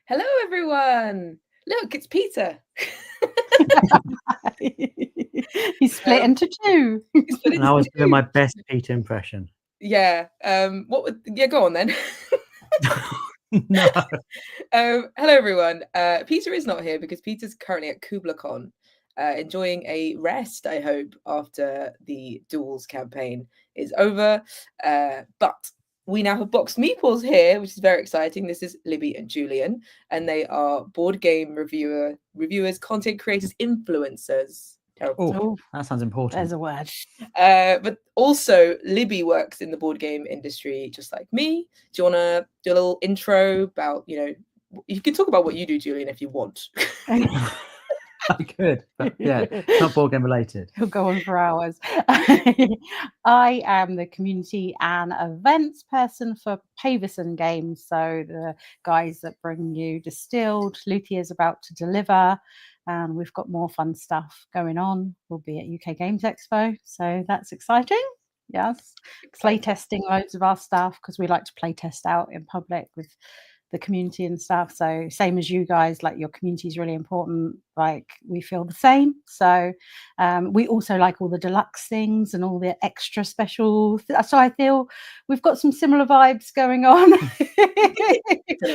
Hello, everyone. Look, it's Peter. He's split into two. And I was doing my best Peter impression. Yeah. Go on then. No. Hello, everyone. Peter is not here because Peter's currently at KublaCon, enjoying a rest, I hope, after the Duals campaign is over. But we now have Boxed Meeples here, which is very exciting. This is Libby and Julian, and they are board game reviewers, content creators, influencers. Oh, that sounds important. There's a word. But also, Libby works in the board game industry just like me. Do you want to do a little intro about, you can talk about what you do, Julian, if you want. I could, but yeah, it's not board game related. He'll go on for hours. I am the community and events person for Pavison Games. So the guys that bring you Distilled, Luthier's about to deliver. And we've got more fun stuff going on. We'll be at UK Games Expo. So that's exciting. Yes. Play testing loads of our stuff because we like to play test out in public with the community and stuff. So same as you guys, like your community is really important. Like we feel the same. So we also like all the deluxe things and all the extra special. So I feel we've got some similar vibes going on.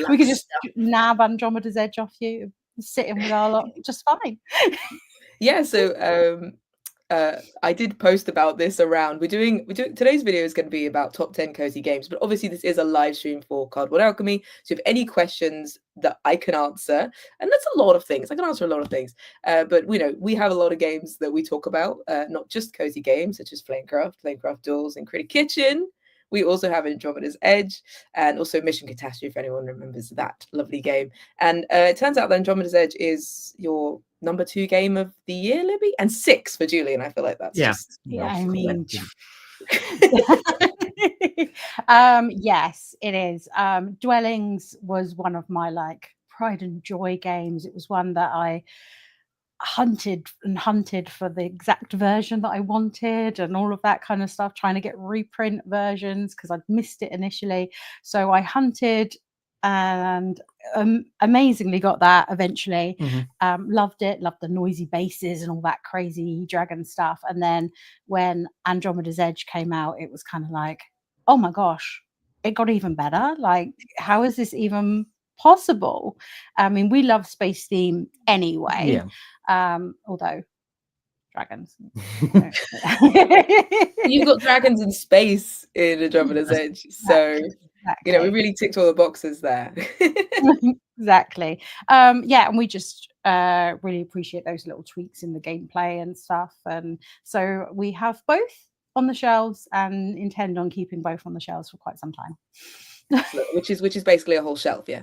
We could just nab Andromeda's Edge off you, sitting with our lot just fine. Yeah. So I did post about this around. We're doing today's video is going to be about top 10 cozy games, but obviously this is a live stream for Cardboard Alchemy. So if any questions that I can answer, and that's a lot of things, I can answer a lot of things. But we have a lot of games that we talk about, not just cozy games such as Flamecraft Duals, and Critic Kitchen. We also have Andromeda's Edge and also Mission Catastrophe, if anyone remembers that lovely game. And it turns out that Andromeda's Edge is your number 2 game of the year, Libby, and 6 for Julian. I feel like that's just... Yeah, I mean... yes, it is. Dwellings was one of my pride and joy games. It was one that I hunted for the exact version that I wanted and all of that kind of stuff, trying to get reprint versions because I'd missed it initially. So I hunted and amazingly got that eventually. Loved it, loved the noisy basses and all that crazy dragon stuff. And then when Andromeda's Edge came out, it was kind of like, oh my gosh, it got even better. Like, how is this even possible? I mean, we love space theme anyway. Although dragons. You've got dragons in space in Andromeda's Edge. So exactly. We really ticked all the boxes there. Exactly. And we just really appreciate those little tweaks in the gameplay and stuff. And so we have both on the shelves and intend on keeping both on the shelves for quite some time. which is basically a whole shelf, yeah.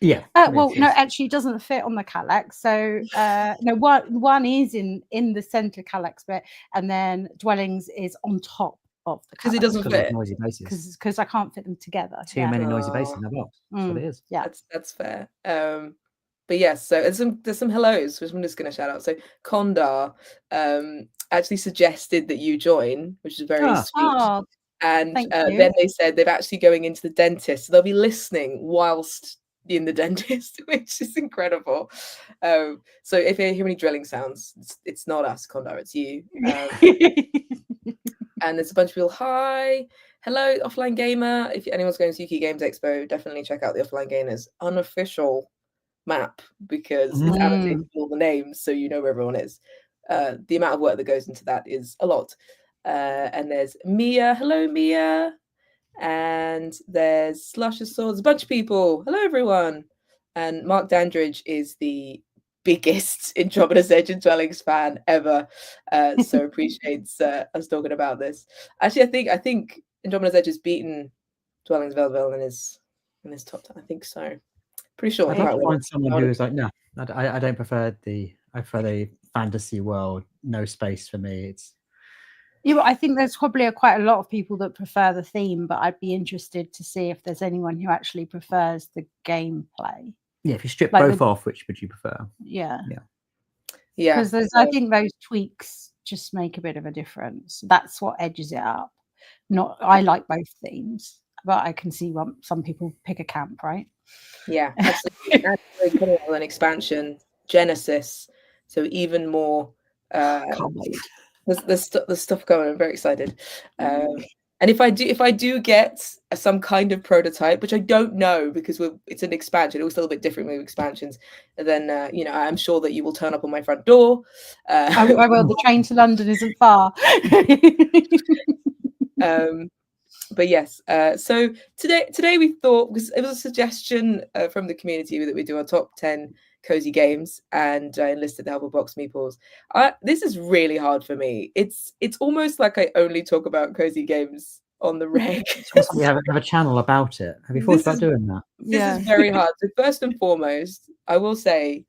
Yeah. No, actually, it doesn't fit on the calyx. So no, one is in the center calyx bit, and then Dwellings is on top of the calyx. Because it doesn't fit. Noisy bases. Because I can't fit them together. Too many noisy bases in the box. That's what it is. Yeah, that's fair. But yes, so there's some hellos, which I'm just going to shout out. So Kondar actually suggested that you join, which is very sweet. Oh, and then they said they're actually going into the dentist, so they'll be listening whilst in the dentist, which is incredible. So if you hear any drilling sounds, it's not us, Kondar, it's you. And there's a bunch of people. Hi, hello, Offline Gamer. If anyone's going to UK Games Expo, definitely check out the Offline Gamer's unofficial map because it's annotated with all the names, so you know where everyone is. The amount of work that goes into that is a lot. And there's Mia. Hello, Mia. And there's Slusher Swords, a bunch of people. Hello, everyone. And Mark Dandridge is the biggest Andromeda's Edge and Dwellings fan ever. So appreciates us talking about this. Actually, I think Andromeda's Edge has beaten Dwellings Velvel in his top 10. I think so. Pretty sure. I'd like to find someone who is like, no, I don't prefer the fantasy world. No space for me. It's I think there's probably quite a lot of people that prefer the theme, but I'd be interested to see if there's anyone who actually prefers the gameplay. Yeah, if you strip both off, which would you prefer? Yeah. Because I think those tweaks just make a bit of a difference. That's what edges it up. I like both themes, but I can see some people pick a camp, right? Yeah, absolutely. And we're coming out with an expansion, Genesis. So even more. Can't wait. There's stuff going. I'm very excited. And if I do get some kind of prototype, which I don't know because it's an expansion, it was a little bit different with expansions. And then I'm sure that you will turn up on my front door. I will. The train to London isn't far. But yes, so today we thought, because it was a suggestion from the community that we do our top 10 cozy games, and I enlisted the help of Boxed Meeples. This is really hard for me. It's almost like I only talk about cozy games on the reg. We have a channel about it. Have you thought about doing that? This is very hard. So first and foremost, I will say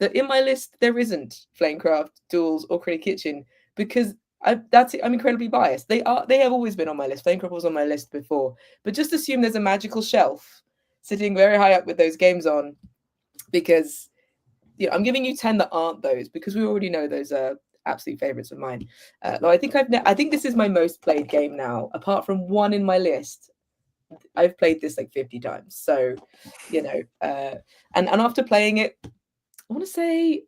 that in my list there isn't Flamecraft, Duals, or Critic Kitchen, because I'm incredibly biased. They have always been on my list. Flamecraft was on my list before, but just assume there's a magical shelf sitting very high up with those games on, because I'm giving you 10 that aren't those, because we already know those are absolute favorites of mine. Though I think this is my most played game now, apart from one in my list. I've played this like 50 times. So, and after playing it, I want to say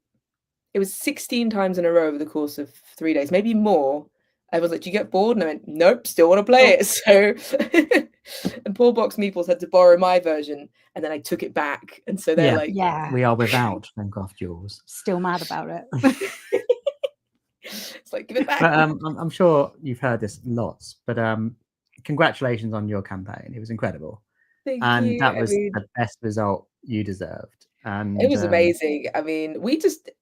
it was 16 times in a row over the course of 3 days, maybe more. I was like, do you get bored? And I went, nope, still want to play it. So, and poor Boxed Meeples had to borrow my version, and then I took it back. And so they're like, yeah, we are without Flamecraft Duals. Still mad about it. It's like, give it back. But I'm sure you've heard this lots, but congratulations on your campaign. It was incredible. Thank you. That was the best result you deserved. And it was amazing. I mean,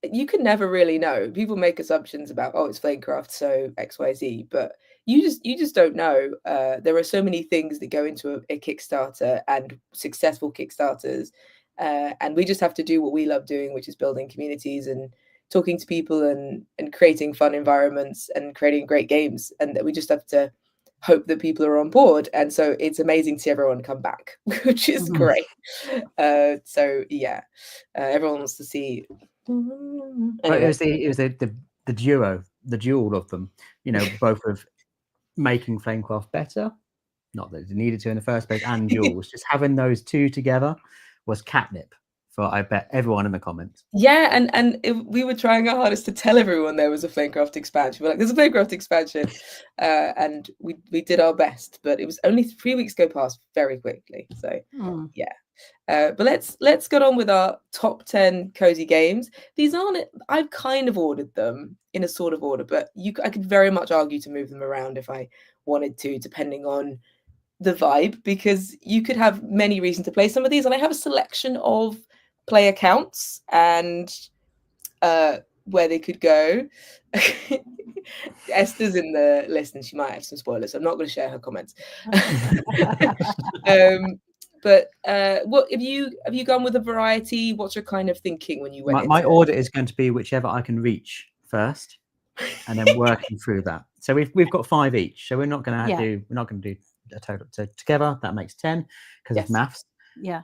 you can never really know. People make assumptions about, oh, it's Flamecraft, so XYZ, but you just don't know. There are so many things that go into a Kickstarter, and successful Kickstarters, and we just have to do what we love doing, which is building communities and talking to people and creating fun environments and creating great games, and we just have to hope that people are on board. And so it's amazing to see everyone come back, which is great. So yeah, everyone wants to see. Anyway. It was the duel of them, both of making Flamecraft better, not that it needed to in the first place, and Duels. Just having those two together was catnip for, I bet, everyone in the comments. Yeah, and we were trying our hardest to tell everyone there was a Flamecraft expansion. We're like, there's a Flamecraft expansion, and we did our best, but it was only 3 weeks go past very quickly. So yeah. But let's get on with our top 10 cozy games. These aren't, I've kind of ordered them in a sort of order, but I could very much argue to move them around if I wanted to, depending on the vibe, because you could have many reasons to play some of these, and I have a selection of player counts and where they could go. Esther's in the list and she might have some spoilers, so I'm not going to share her comments. But what have you gone with a variety? What's your kind of thinking when you went? My order is going to be whichever I can reach first, and then working through that. So we've got 5 each, so we're not going to do a total. So together that makes 10 because of maths. Yeah.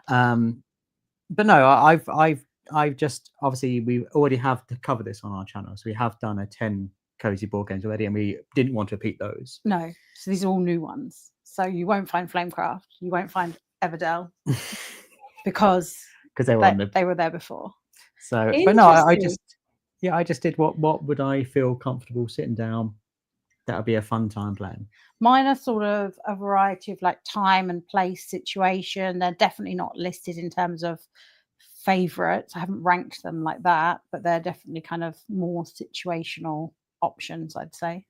But no, I've just, obviously we already have to cover this on our channel, so we have done a 10 cozy board games already, and we didn't want to repeat those. No, so these are all new ones. So you won't find Flamecraft, you won't find Everdell, because they were there before. So, but no, I just did what would I feel comfortable sitting down. That would be a fun time playing. Mine are sort of a variety of like time and place situation. They're definitely not listed in terms of favorites. I haven't ranked them like that, but they're definitely kind of more situational options, I'd say.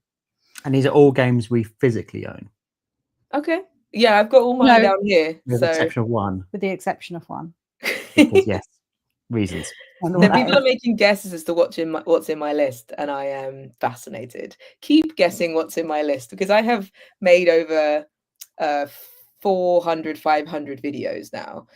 And these are all games we physically own. Okay. Yeah, I've got all mine down here. With the exception of one. With the exception of one. Because, yes, reasons. Then people are making guesses as to what's in my list, and I am fascinated. Keep guessing what's in my list, because I have made over 400, 500 videos now.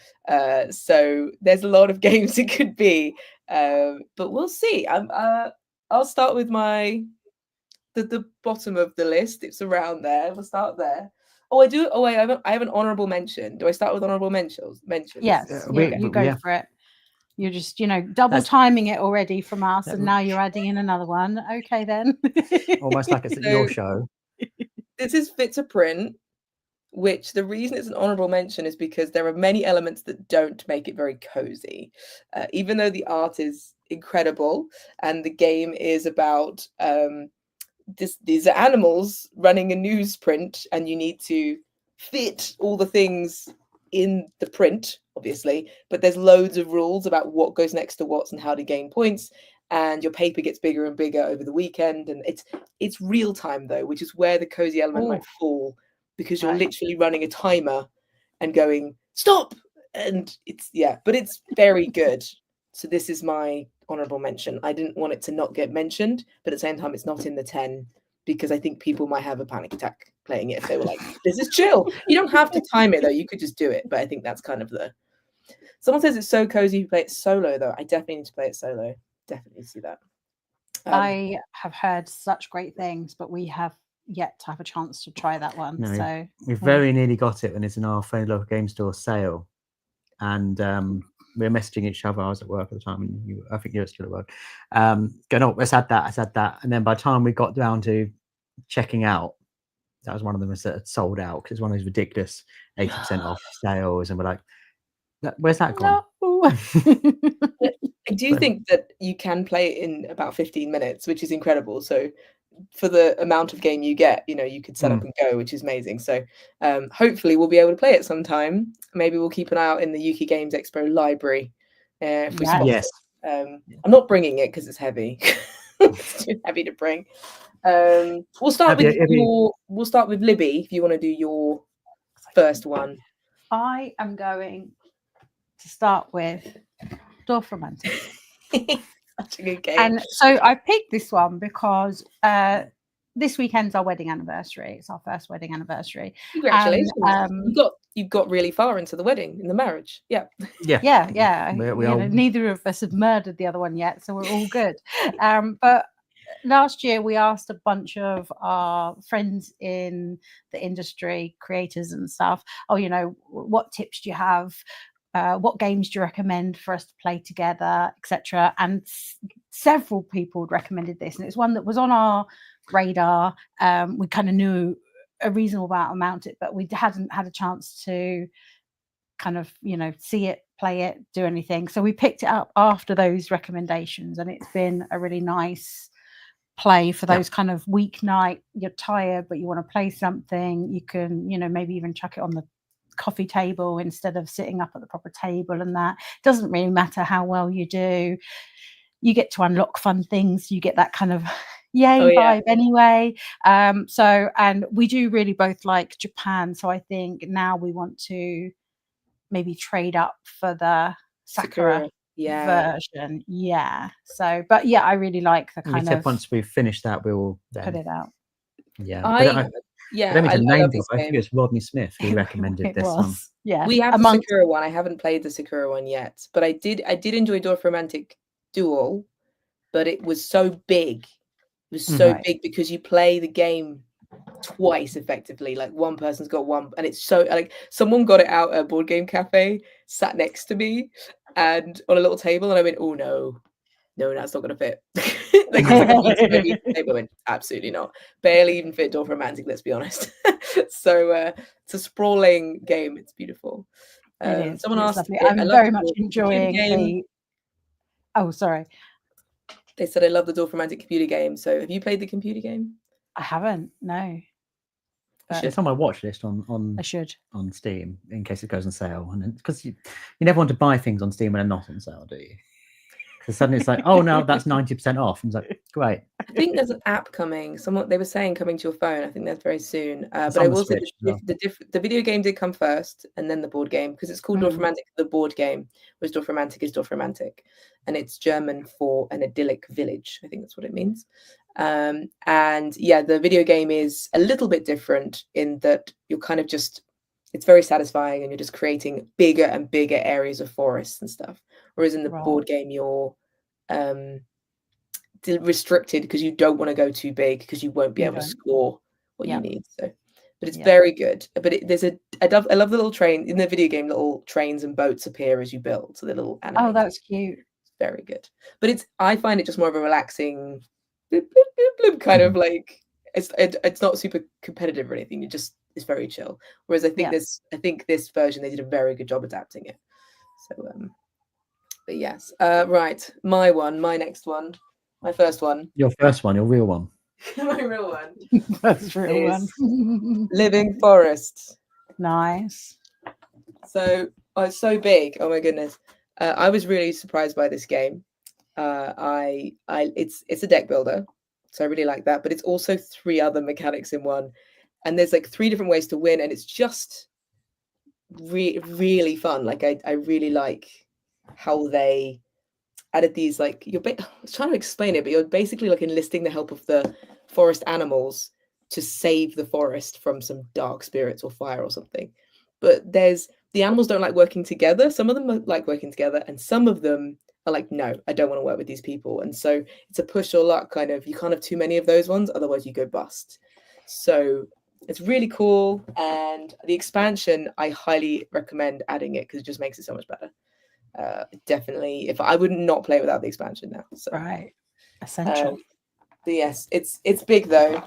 So there's a lot of games it could be, but we'll see. I'll start with the bottom of the list. It's around there. We'll start there. Oh, I do. Oh, wait, I have an honorable mention. Do I start with honorable mentions? Yes, you go for it. You're just, double timing it already from us, and now you're adding in another one. Okay, then. Almost like it's your show. This is fit to print. which the reason it's an honorable mention is because there are many elements that don't make it very cozy. Even though the art is incredible and the game is about these are animals running a newsprint, and you need to fit all the things in the print, obviously, but there's loads of rules about what goes next to what and how to gain points, and your paper gets bigger and bigger over the weekend, and it's real time though, which is where the cozy element might fall, because you're literally running a timer and going stop, and but it's very good. So this is my honorable mention. I didn't want it to not get mentioned, but at the same time it's not in the 10 because I think people might have a panic attack playing it if they were like, this is chill. You don't have to time it though, you could just do it. But I think that's kind of someone says it's so cozy you play it solo though. I definitely need to play it solo. Definitely see that. I have heard such great things, but we have yet to have a chance to try that one. No, so we very nearly got it when it's in our friendly local game store sale, and we were messaging each other. I was at work at the time, and I think you were still at work. Going, oh, let's add that. And then by the time we got down to checking out, that was one of them that had sold out because it's one of those ridiculous 80% off sales, and we're like, where's that gone? No. I do think that you can play it in about 15 minutes, which is incredible. So for the amount of game you get, you could set up and go, which is amazing. So hopefully we'll be able to play it sometime. Maybe we'll keep an eye out in the UK Games Expo library. If we spot it. I'm not bringing it because it's heavy. It's too heavy to bring. We'll start with Libby if you want to do your first one. I am going to start with Dwarf Romantic. Such a good game. And so I picked this one because this weekend's our wedding anniversary. It's our first wedding anniversary. Congratulations. And, you got really far into the wedding, in the marriage. Yeah. Neither of us have murdered the other one yet, so we're all good. But last year we asked a bunch of our friends in the industry, creators and stuff, what tips do you have? What games do you recommend for us to play together, etc. And several people recommended this, and it's one that was on our radar. We kind of knew a reasonable amount it, but we hadn't had a chance to kind of see it, play it, do anything. So we picked it up after those recommendations, and it's been a really nice play for those kind of weeknight. You're tired, but you want to play something. You can, maybe even chuck it on the coffee table instead of sitting up at the proper table, and that doesn't really matter how well you do. You get to unlock fun things. You get that kind of vibe anyway. And we do really both like Japan, so I think now we want to maybe trade up for the Sakura version. So but I really like the kind of, once we've finished that we'll put it out. I don't mean to name drop. I think it's Rodney Smith who recommended this one. Yeah, we have the Sakura one. I haven't played the Sakura one yet, but I did enjoy Dwarf Romantic Dual, but it was so big. It was so big because you play the game twice effectively. Like one person's got one, and it's so like someone got it out at a board game cafe, sat next to me, and on a little table, and I went, oh no, that's not gonna fit. Like I went, absolutely not. Barely even fit Dwarf Romantic, let's be honest. So it's a sprawling game. It's beautiful. It is. Someone asked, I'm very much enjoying the. Oh, sorry. They said I love the Dwarf Romantic computer game. So have you played the computer game? I haven't. No. It's on my watch list on I should on Steam in case it goes on sale, and because you never want to buy things on Steam when they're not on sale, do you? Because suddenly it's like, oh no, that's 90% off. And it's like, great. I think there's an app coming. They were saying coming to your phone. I think that's very soon. But I will say the video game did come first, and then the board game, because it's called Dwarf Romantic, the board game, whereas Dwarf Romantic is Dwarf Romantic, and it's German for an idyllic village. I think that's what it means. And the video game is a little bit different in that you're kind of it's very satisfying, and you're just creating bigger and bigger areas of forests and stuff. Whereas in the board game, you're restricted because you don't want to go too big because you won't be able to score what you need. So, but it's very good. But I love the little train in the video game. Little trains and boats appear as you build. So the little animated. Oh, that's cute. It's very good. But I find it just more of a relaxing kind of like it's not super competitive or anything. it's very chill. Whereas I think this version they did a very good job adapting it. So but yes, right, my next one, my first one. Your first one, your real one. My real one. That's real one. Living Forest. Nice. So it's so big. Oh my goodness. I was really surprised by this game. It's a deck builder, so I really like that. But it's also 3 other mechanics in one, and there's like 3 different ways to win, and it's just really fun. Like I really like how they added these, like I was trying to explain it, but you're basically like enlisting the help of the forest animals to save the forest from some dark spirits or fire or something. But the animals don't like working together. Some of them like working together, and some of them are like, no, I don't want to work with these people. And so it's a push or luck kind of. You can't have too many of those ones, otherwise you go bust. So it's really cool, and the expansion I highly recommend adding it because it just makes it so much better. Definitely, if I would not play it without the expansion now. So right, essential. But yes, it's big though,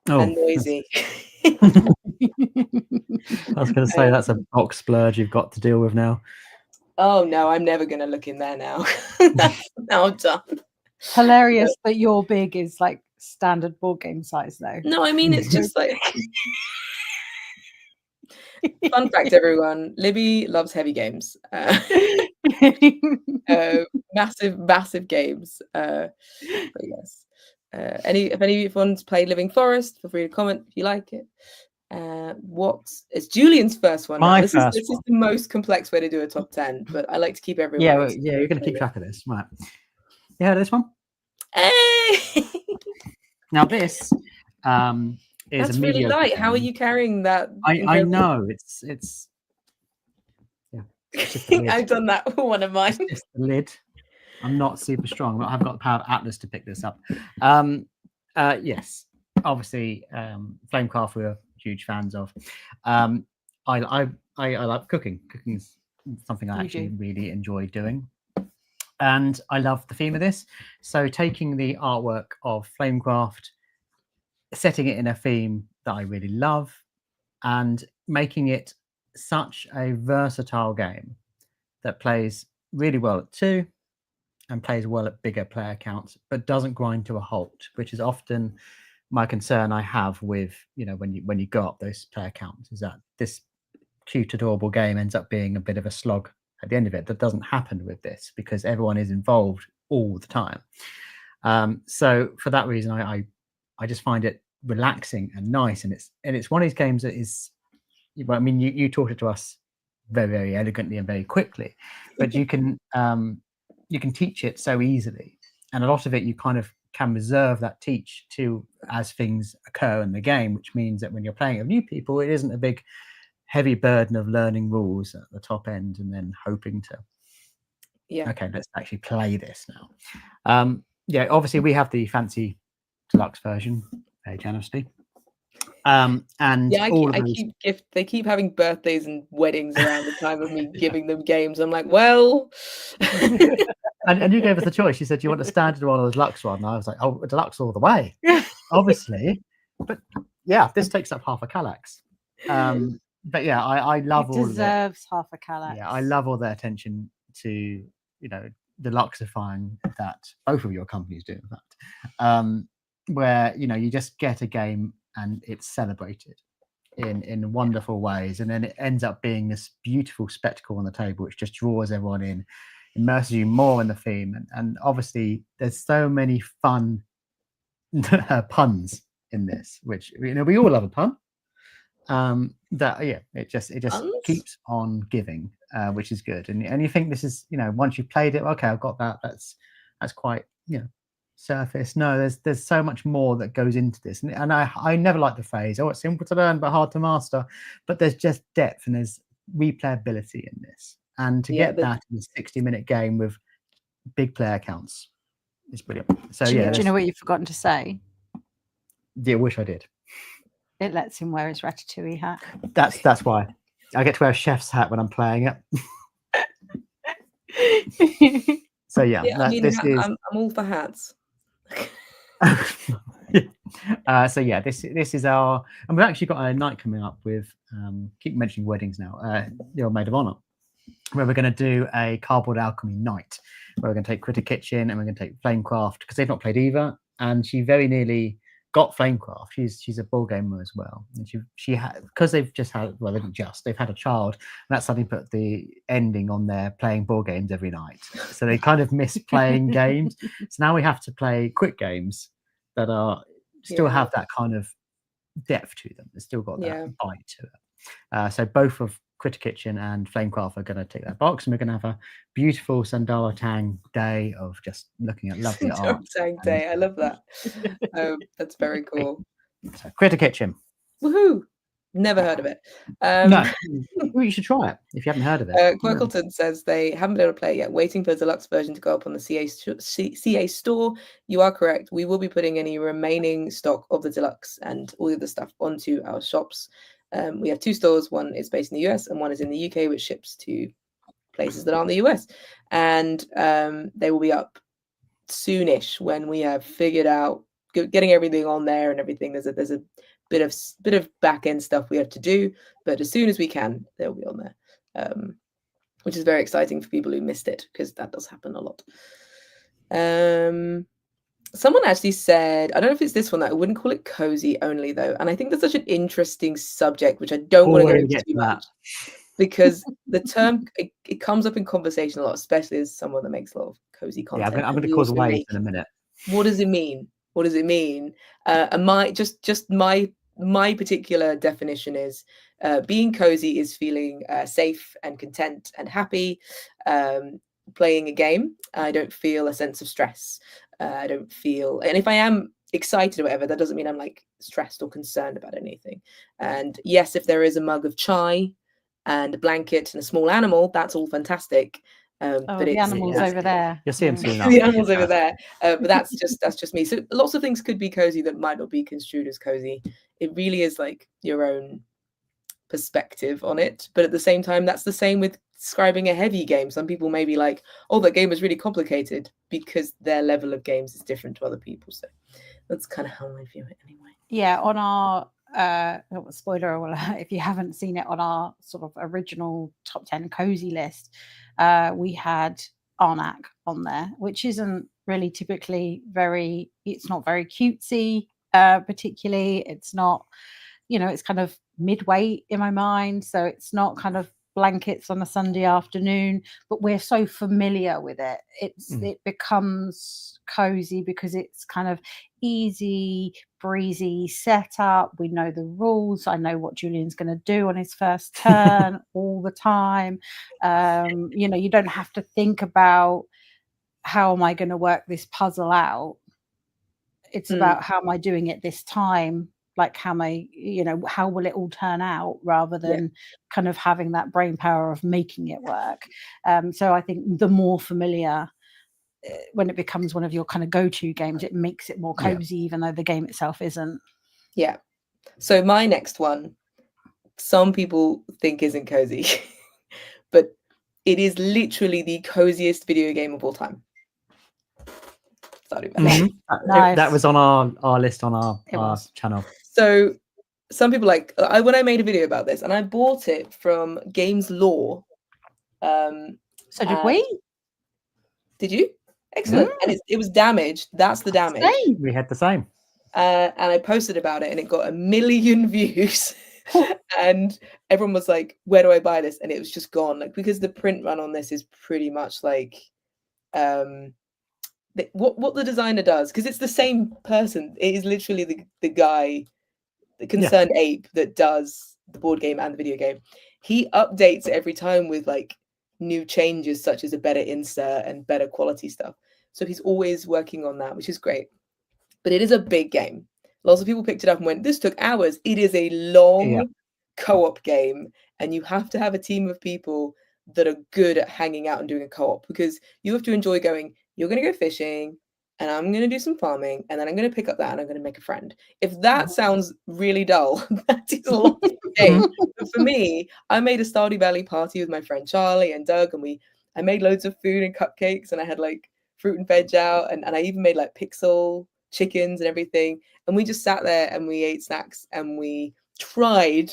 and noisy. I was going to say that's a box splurge you've got to deal with now. Oh no, I'm never going to look in there now. Now I'm done. Hilarious that your big is like standard board game size though. No, I mean it's just like fun fact, everyone. Libby loves heavy games. Massive games. But yes. If any of you one's played Living Forest, feel free to comment if you like it. It's Julian's first one. This is the most complex way to do a top 10, but I like to keep everyone. Yeah, you're going to keep track of this, right? You heard of this one? Hey! Now this is that's really light. Game. How are you carrying that? I know it's I've done that with one of mine. It's just the lid. I'm not super strong, but I've got the power of Atlas to pick this up. Yes, obviously, Flamecraft we're huge fans of. I like cooking. Cooking is something I actually really enjoy doing, and I love the theme of this. So taking the artwork of Flamecraft, setting it in a theme that I really love, and making it such a versatile game that plays really well at 2 and plays well at bigger player counts, but doesn't grind to a halt, which is often my concern I have with, when you go up those player counts, is that this cute, adorable game ends up being a bit of a slog at the end of it. That doesn't happen with this because everyone is involved all the time. So for that reason, I just find it relaxing and nice, and it's one of these games that is, I mean, you taught it to us very, very elegantly and very quickly, but you can teach it so easily, and a lot of it you kind of can reserve that teach to as things occur in the game, which means that when you're playing with new people, it isn't a big heavy burden of learning rules at the top end and then hoping to okay, let's actually play this now. Obviously we have the fancy deluxe version, very generously. And they keep having birthdays and weddings around the time of me giving them games. I'm like, well. and you gave us the choice. You said you want a standard one or a deluxe one. And I was like, oh, a deluxe all the way, obviously. But yeah, this takes up half a Kallax. But yeah, I love all deserves half a Kallax. Yeah, I love all their attention to deluxifying that both of your companies do, in fact. Where you just get a game and it's celebrated in wonderful ways, and then it ends up being this beautiful spectacle on the table which just draws everyone in, immerses you more in the theme, and obviously there's so many fun puns in this, which we all love a pun. It just keeps on giving, which is good, and you think this is once you've played it, okay, I've got that, that's quite surface. No, there's so much more that goes into this, and I never like the phrase, oh, it's simple to learn but hard to master, but there's just depth and there's replayability in this, and to get that in a 60-minute game with big player counts is brilliant. So do you know what you've forgotten to say? Yeah, wish I did. It lets him wear his Ratatouille hat. That's why I get to wear a chef's hat when I'm playing it. So this is. I'm all for hats. So yeah, this is our, and we've actually got a night coming up with keep mentioning weddings now, the old maid of honor, where we're going to do a cardboard alchemy night, where we're going to take Critter Kitchen and we're going to take Flamecraft, because they've not played either, and she very nearly got Flamecraft. She's a board gamer as well, and she had, because they've just had, well, they've had a child, and that suddenly put the ending on their playing board games every night, so they kind of miss playing games. So now we have to play quick games that are still have that kind of depth to them. They've still got that bite to it. So both of Critter Kitchen and Flamecraft are going to take that box, and we're going to have a beautiful Sundara Tang day of just looking at lovely art. Tang day, I love that. That's very cool. So, Critter Kitchen. Woohoo! Never heard of it. No, well, you should try it if you haven't heard of it. Quirkleton says they haven't been able to play it yet, waiting for the deluxe version to go up on the CA store. You are correct. We will be putting any remaining stock of the deluxe and all the other stuff onto our shops. We have 2 stores. One is based in the US and one is in the UK, which ships to places that aren't the US. And they will be up soonish when we have figured out getting everything on there and everything. There's a bit of back end stuff we have to do, but as soon as we can, they'll be on there, which is very exciting for people who missed it, because that does happen a lot. Someone actually said, I don't know if it's this one, that I wouldn't call it cozy only though, and I think that's such an interesting subject, which I don't want to go into too much, because the term it comes up in conversation a lot, especially as someone that makes a lot of cozy content. Yeah, I'm going to cause waves in a minute. What does it mean? What does it mean? And my particular definition is being cozy is feeling safe and content and happy. Playing a game, I don't feel a sense of stress. I don't feel, and if I am excited or whatever, that doesn't mean I'm like stressed or concerned about anything. And yes, if there is a mug of chai and a blanket and a small animal, that's all fantastic. But the animals over there. You'll see them soon. The animals over there. But that's just me. So lots of things could be cozy that might not be construed as cozy. It really is like your own perspective on it. But at the same time, that's the same with describing a heavy game. Some people may be like, oh, that game is really complicated, because their level of games is different to other people. So that's kind of how I view it anyway. Yeah, on our spoiler alert, if you haven't seen it, on our sort of original top 10 cozy list, we had Arnak on there, which isn't really typically it's not very cutesy, particularly. It's not, it's kind of midway in my mind, so it's not kind of blankets on a Sunday afternoon, but we're so familiar with it. It becomes cozy because it's kind of easy breezy setup. We know the rules. I know what Julian's going to do on his first turn all the time. You don't have to think about how am I going to work this puzzle out. It's about how am I doing it this time, like how will it all turn out, rather than kind of having that brain power of making it work. So I think the more familiar, when it becomes one of your kind of go-to games, it makes it more cozy, even though the game itself isn't. Yeah. So my next one, some people think isn't cozy, but it is literally the coziest video game of all time. Nice. That was on our list on our channel. So some people when I made a video about this, and I bought it from Games Law. So did we? Did you? Excellent. And it was damaged. That's the damage. Same. We had the same. And I posted about it, and it got 1 million views. And everyone was like, where do I buy this? And it was just gone. Like, because the print run on this is pretty much like what the designer does, because it's the same person. It is literally the guy, the Concerned Ape, that does the board game and the video game. He updates it every time with like new changes, such as a better insert and better quality stuff. So he's always working on that, which is great. But it is a big game. Lots of people picked it up and went, this took hours. It is a long co-op game, and you have to have a team of people that are good at hanging out and doing a co-op, because you have to enjoy going, you're going to go fishing, and I'm going to do some farming, and then I'm going to pick up that, and I'm going to make a friend. If that sounds really dull, that is a lot of the game. But for me, I made a Stardew Valley party with my friend Charlie and Doug, and I made loads of food and cupcakes, and I had like fruit and veg out, and I even made like pixel chickens and everything. And we just sat there and we ate snacks and we tried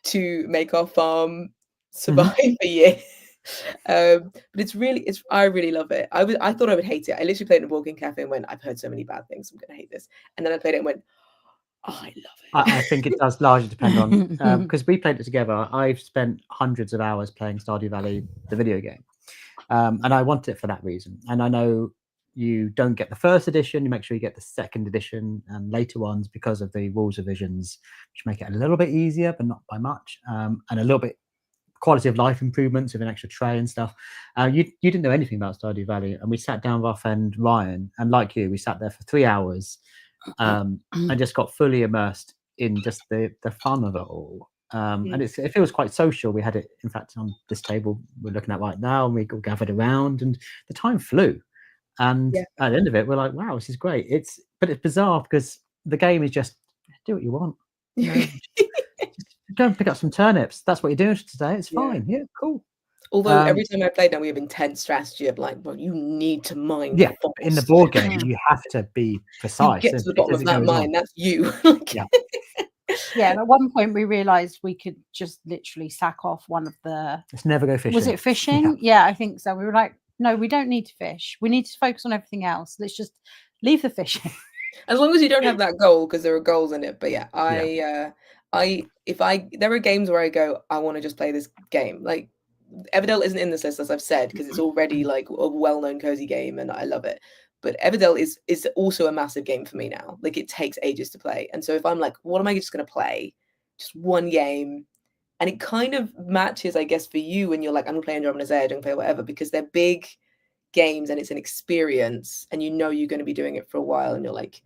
to make our farm survive a year. But I really love it. I thought I would hate it. I literally played in a board game cafe and went, I've heard so many bad things, I'm gonna hate this. And then I played it and went, oh, I love it. I think it does largely depend on because we played it together. I've spent hundreds of hours playing Stardew Valley, the video game, and I want it for that reason. And I know you don't get the first edition; you make sure you get the second edition and later ones because of the rules revisions, which make it a little bit easier, but not by much, and a little bit quality of life improvements with an extra tray and stuff. You didn't know anything about Stardew Valley, and we sat down with our friend Ryan, and like you, we sat there for 3 hours and just got fully immersed in just the fun of it all. And it feels quite social. We had it, in fact, on this table we're looking at right now, and we all gathered around, and the time flew. And at the end of it, we're like, wow, this is great. But it's bizarre because the game is just do what you want. You know, just go and pick up some turnips. That's what you're doing today. It's fine. Yeah, cool. Although every time I played now, we have intense strategy of like, well, you need to mine. Yeah, in the board game, you have to be precise. You get to the bottom of that mine. That's you. Yeah, at one point we realised we could just literally sack off one of the... Let's never go fishing. Was it fishing? Yeah, I think so. We were like, no, we don't need to fish. We need to focus on everything else. Let's just leave the fishing. As long as you don't have that goal, because there are goals in it. But yeah, there are games where I go, I want to just play this game. Like Everdell isn't in this list, as I've said, because it's already like a well-known cozy game and I love it. But Everdell is also a massive game for me now. Like it takes ages to play. And so if I'm like, what am I just going to play? Just one game. And it kind of matches, I guess, for you when you're like, I'm going to play Andromeda's Edge, I'm going to play whatever, because they're big games and it's an experience and you know you're going to be doing it for a while and you're like,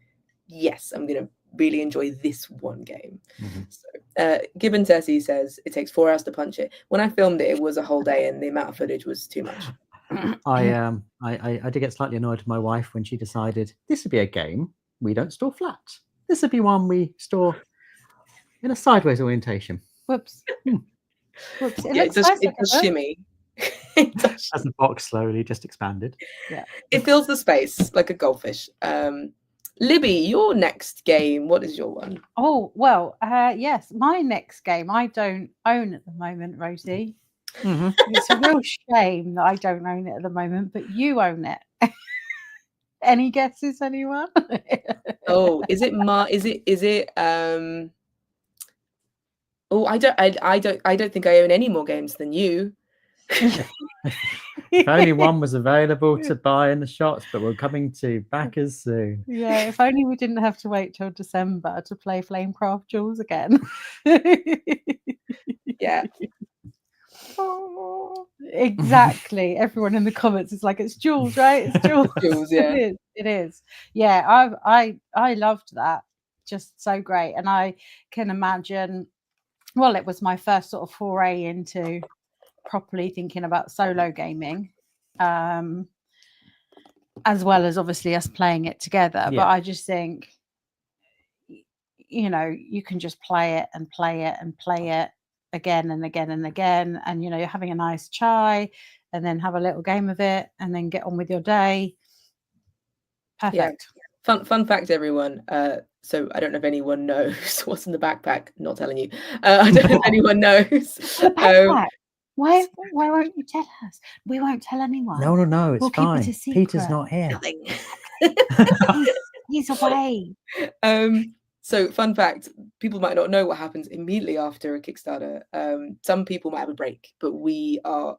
yes, I'm going to really enjoy this one game. So Gibbon Tessie says it takes 4 hours to punch it. When I filmed it, it was a whole day and the amount of footage was too much. I did get slightly annoyed with my wife when she decided this would be a game we don't store flat. This would be one we store in a sideways orientation. Whoops. Whoops. It does shimmy. As the box slowly just expanded. Yeah. It fills the space like a goldfish. Libby, your next game, what is your one? Oh, well, yes, my next game I don't own at the moment, Rosie. It's a real shame that I don't own it at the moment, but you own it. Any guesses, anyone? Oh, is it oh, I don't think I own any more games than you. If only one was available to buy in the shops, but we're coming to backers soon. Yeah, if only we didn't have to wait till December to play Flamecraft Duals again. Yeah. Exactly. Everyone in the comments is like, it's Jules, right? It's Jules. Jules, yeah. It is. Yeah, I loved that. Just so great. And I can imagine, well, it was my first sort of foray into properly thinking about solo gaming, as well as obviously us playing it together. But I just think, you know, you can just play it and play it and play it again and again and again, and you know, you're having a nice chai and then have a little game of it and then get on with your day. Perfect. Yeah. Fun fact, everyone. So I don't know if anyone knows what's in the backpack. Not telling you. I don't know if anyone knows. The backpack. Why won't you tell us? We won't tell anyone. No, it's fine. Keep it a secret. Peter's not here. He's away. So fun fact, people might not know what happens immediately after a Kickstarter. Some people might have a break, but we are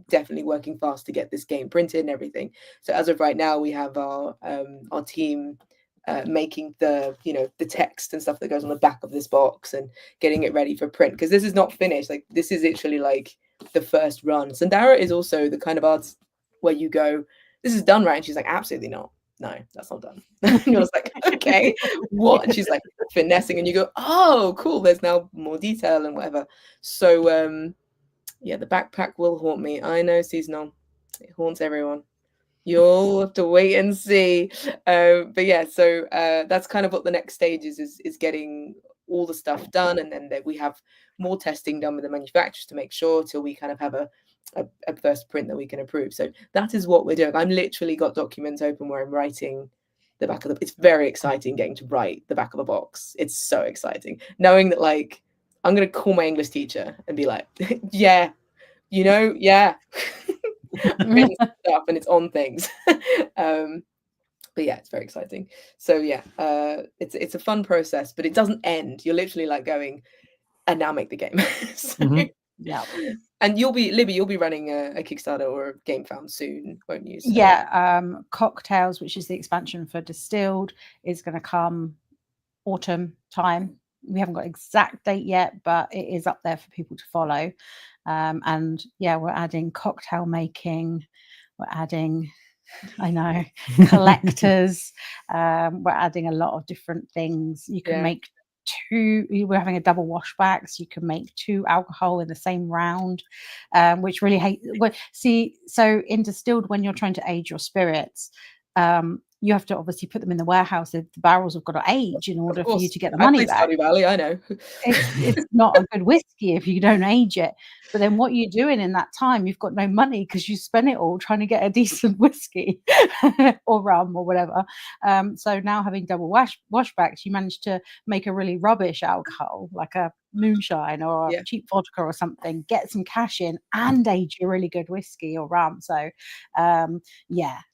definitely working fast to get this game printed and everything. So as of right now, we have our team making the text and stuff that goes on the back of this box and getting it ready for print, because this is not finished. Like this is literally like the first run. Sandara is also the kind of artist where you go, this is done, right? And she's like, absolutely not. No, that's not done. And you're just like, okay, what? And she's like finessing, and you go, oh, cool. There's now more detail and whatever. So yeah, the backpack will haunt me. I know, seasonal. It haunts everyone. You'll have to wait and see. But yeah, so that's kind of what the next stage is getting all the stuff done, and then we have more testing done with the manufacturers to make sure till we kind of have a first print that we can approve. So that is what we're doing. I'm literally got documents open where I'm writing the back of it's very exciting getting to write the back of a box. It's so exciting. Knowing that like I'm gonna call my English teacher and be like, yeah, you know, yeah. I've written stuff and it's on things. But yeah, it's very exciting. So yeah, it's a fun process, but it doesn't end. You're literally like going, and now make the game. So, yeah. And Libby, you'll be running a Kickstarter or a game found soon, won't you? So. Yeah, Cocktails, which is the expansion for Distilled, is going to come autumn time. We haven't got exact date yet, but it is up there for people to follow. And yeah, we're adding cocktail making. We're adding, I know, collectors. We're adding a lot of different things. You can make we're having a double washback, so you can make 2 alcohol in the same round, which really so in Distilled, when you're trying to age your spirits, you have to obviously put them in the warehouse. The barrels have got to age in order for you to get the money back. Stardew Valley, I know. It's not a good whiskey if you don't age it. But then what you're doing in that time, you've got no money because you spent it all trying to get a decent whiskey or rum or whatever. So now having double washbacks, you manage to make a really rubbish alcohol, like a moonshine or a cheap vodka or something, get some cash in and age your really good whiskey or rum. So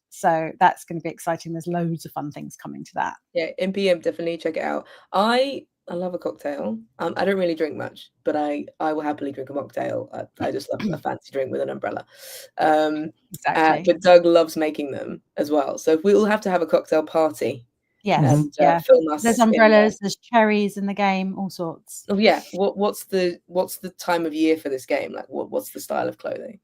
so that's going to be exciting. There's loads of fun things coming to that. Yeah, NPM, definitely check it out. I love a cocktail. I don't really drink much, but I will happily drink a mocktail. I just love a fancy drink with an umbrella. Exactly. But Doug loves making them as well. So we'll have to have a cocktail party. Yes, and film us. There's umbrellas, there's cherries in the game, all sorts. Oh yeah. What's the time of year for this game? Like what's the style of clothing?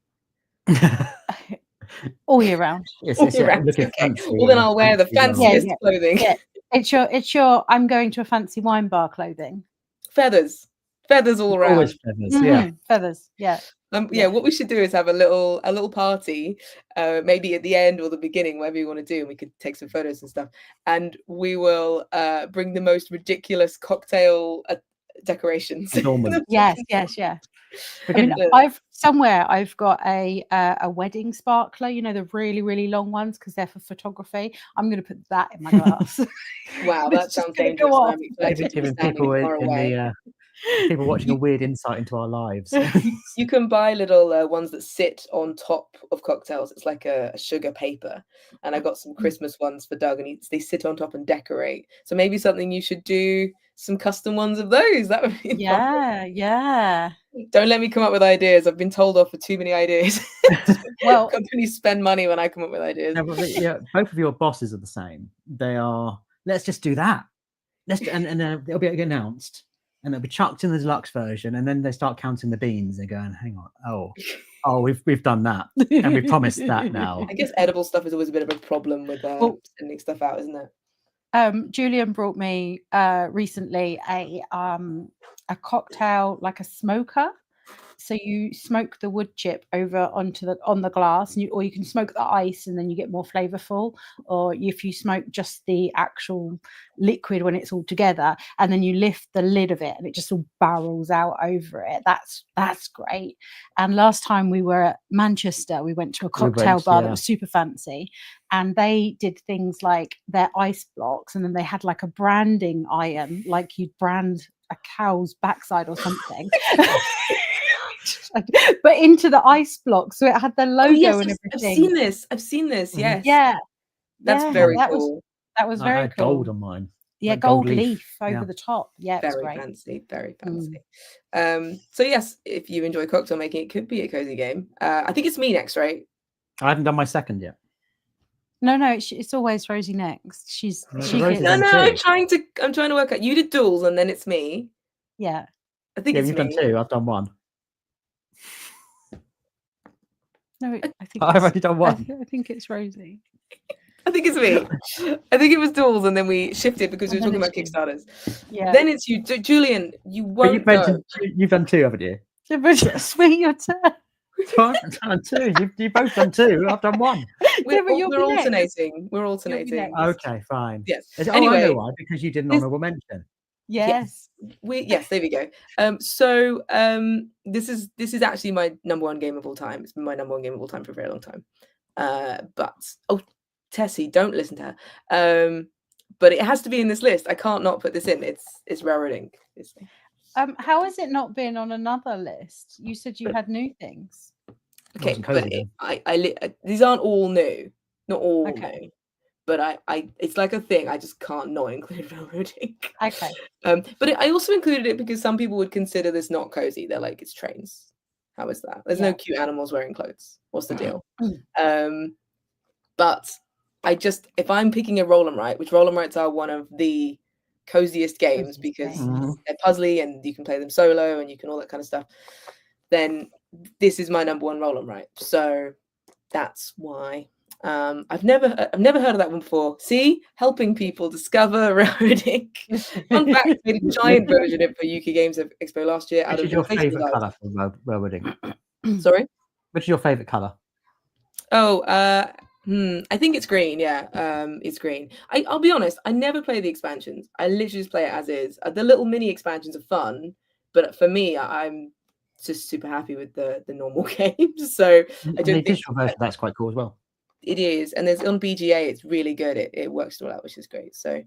All year round. All year round. Okay. Well, then I'll wear the fanciest clothing. Yeah. It's your I'm going to a fancy wine bar clothing. Feathers all around. Always feathers, feathers, yeah. What we should do is have a little party, maybe at the end or the beginning, whatever you want to do, and we could take some photos and stuff. And we will bring the most ridiculous cocktail decorations. Yes. I mean, I've got a wedding sparkler, you know, the really, really long ones because they're for photography. I'm going to put that in my glass. Wow, that sounds dangerous. I'm excited to be standing people watching a weird insight into our lives. You can buy little ones that sit on top of cocktails. It's like a sugar paper, and I got some Christmas ones for Doug, and they sit on top and decorate. So maybe something you should do, some custom ones of those. That would be fun. Yeah. Don't let me come up with ideas. I've been told off for too many ideas. Well, companies spend money when I come up with ideas. No, but yeah, both of your bosses are the same. They are. Let's just do that. And it'll be announced, and it'll be chucked in the deluxe version, and then they start counting the beans. They're going, hang on, oh, we've done that, and we promised that now. I guess edible stuff is always a bit of a problem with sending stuff out, isn't it? Julian brought me recently a cocktail, like a smoker. So you smoke the wood chip over on the glass, or you can smoke the ice and then you get more flavorful. Or if you smoke just the actual liquid when it's all together, and then you lift the lid of it and it just all barrels out over it. That's great. And last time we were at Manchester, we went to a cocktail bar that was super fancy, and they did things like their ice blocks, and then they had like a branding iron, like you'd brand a cow's backside or something. But into the ice block, so it had the logo and everything. I've seen this. Yes. Yeah. That's very cool. That was very cool. Gold on mine. Yeah, like gold leaf over the top. Yeah, very fancy. Very fancy. So yes, if you enjoy cocktail making, it could be a cozy game. I think it's me next, right? I haven't done my second yet. No, it's always Rosie next. I'm trying to work out. You did duels, and then it's me. Yeah. I think it's you've me. done 2. I've done 1. No, I think I've only done 1. I think it's Rosie. I think it's me. I think it was duels, and then we shifted because we were talking about Kickstarters. Yeah. Then it's you, Julian. You won't go. You've done 2, haven't you? Just wait your turn. I've done 2. You've both done 2. I've done 1. We're alternating. We're alternating. Okay, fine. Yes. Anyway, I know why, because you did an honourable mention. Yes. Yes, there we go. This is actually my number 1 game of all time. It's been my number 1 game of all time for a very long time. But Tessie, don't listen to her. but it has to be in this list. I can't not put this in. It's railroading. How has it not been on another list? You said you had new things. Okay, but these aren't all new. Not all new. But it's like a thing. I just can't not include railroading. Okay. But I also included it because some people would consider this not cozy. They're like, it's trains. How is that? There's no cute animals wearing clothes. What's the deal? But if I'm picking a roll and write, which roll and writes are one of the coziest games because they're puzzly and you can play them solo and you can all that kind of stuff, then this is my number one roll and write. So that's why. I've never heard of that one before. See, helping people discover railroading. Fun fact: made a giant version of it for UK Games Expo last year. Which is your favourite colour for railroading? Sorry, which is your favourite colour? Oh, I think it's green. Yeah, it's green. I'll be honest. I never play the expansions. I literally just play it as is. The little mini expansions are fun, but for me, I'm just super happy with the normal games. So I don't think digital version that's quite cool as well. It is, and there's on BGA. It's really good. It works all out, which is great. So,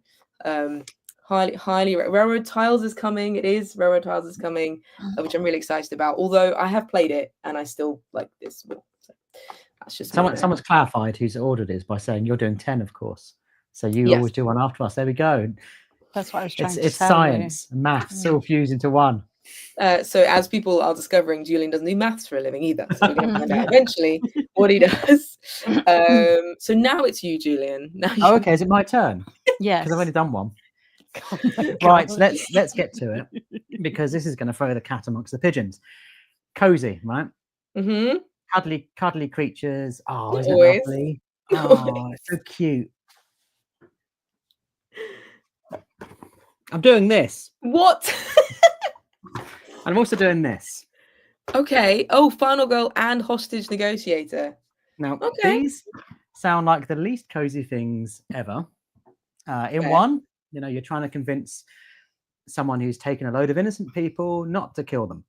highly Railroad Tiles is coming. Railroad Tiles is coming, which I'm really excited about. Although I have played it and I still like this more. So that's just someone's clarified who's ordered is by saying you're doing 10, of course. So you always do one after us. There we go. That's what I was trying to say. It's science, and maths all fused into one. So as people are discovering, Julian doesn't do maths for a living either. So we're going to find out eventually what he does. So now it's you, Julian. Now okay. Is it my turn? Yeah, because I've only done one. Right. So let's get to it because this is going to throw the cat amongst the pigeons. Cozy, right? Mm-hmm. Cuddly creatures. Oh, isn't it lovely? Oh, it's so cute. I'm doing this. What? And I'm also doing this. Okay. Oh, Final Girl and Hostage Negotiator. Now, these sound like the least cozy things ever. In one, you're trying to convince someone who's taken a load of innocent people not to kill them.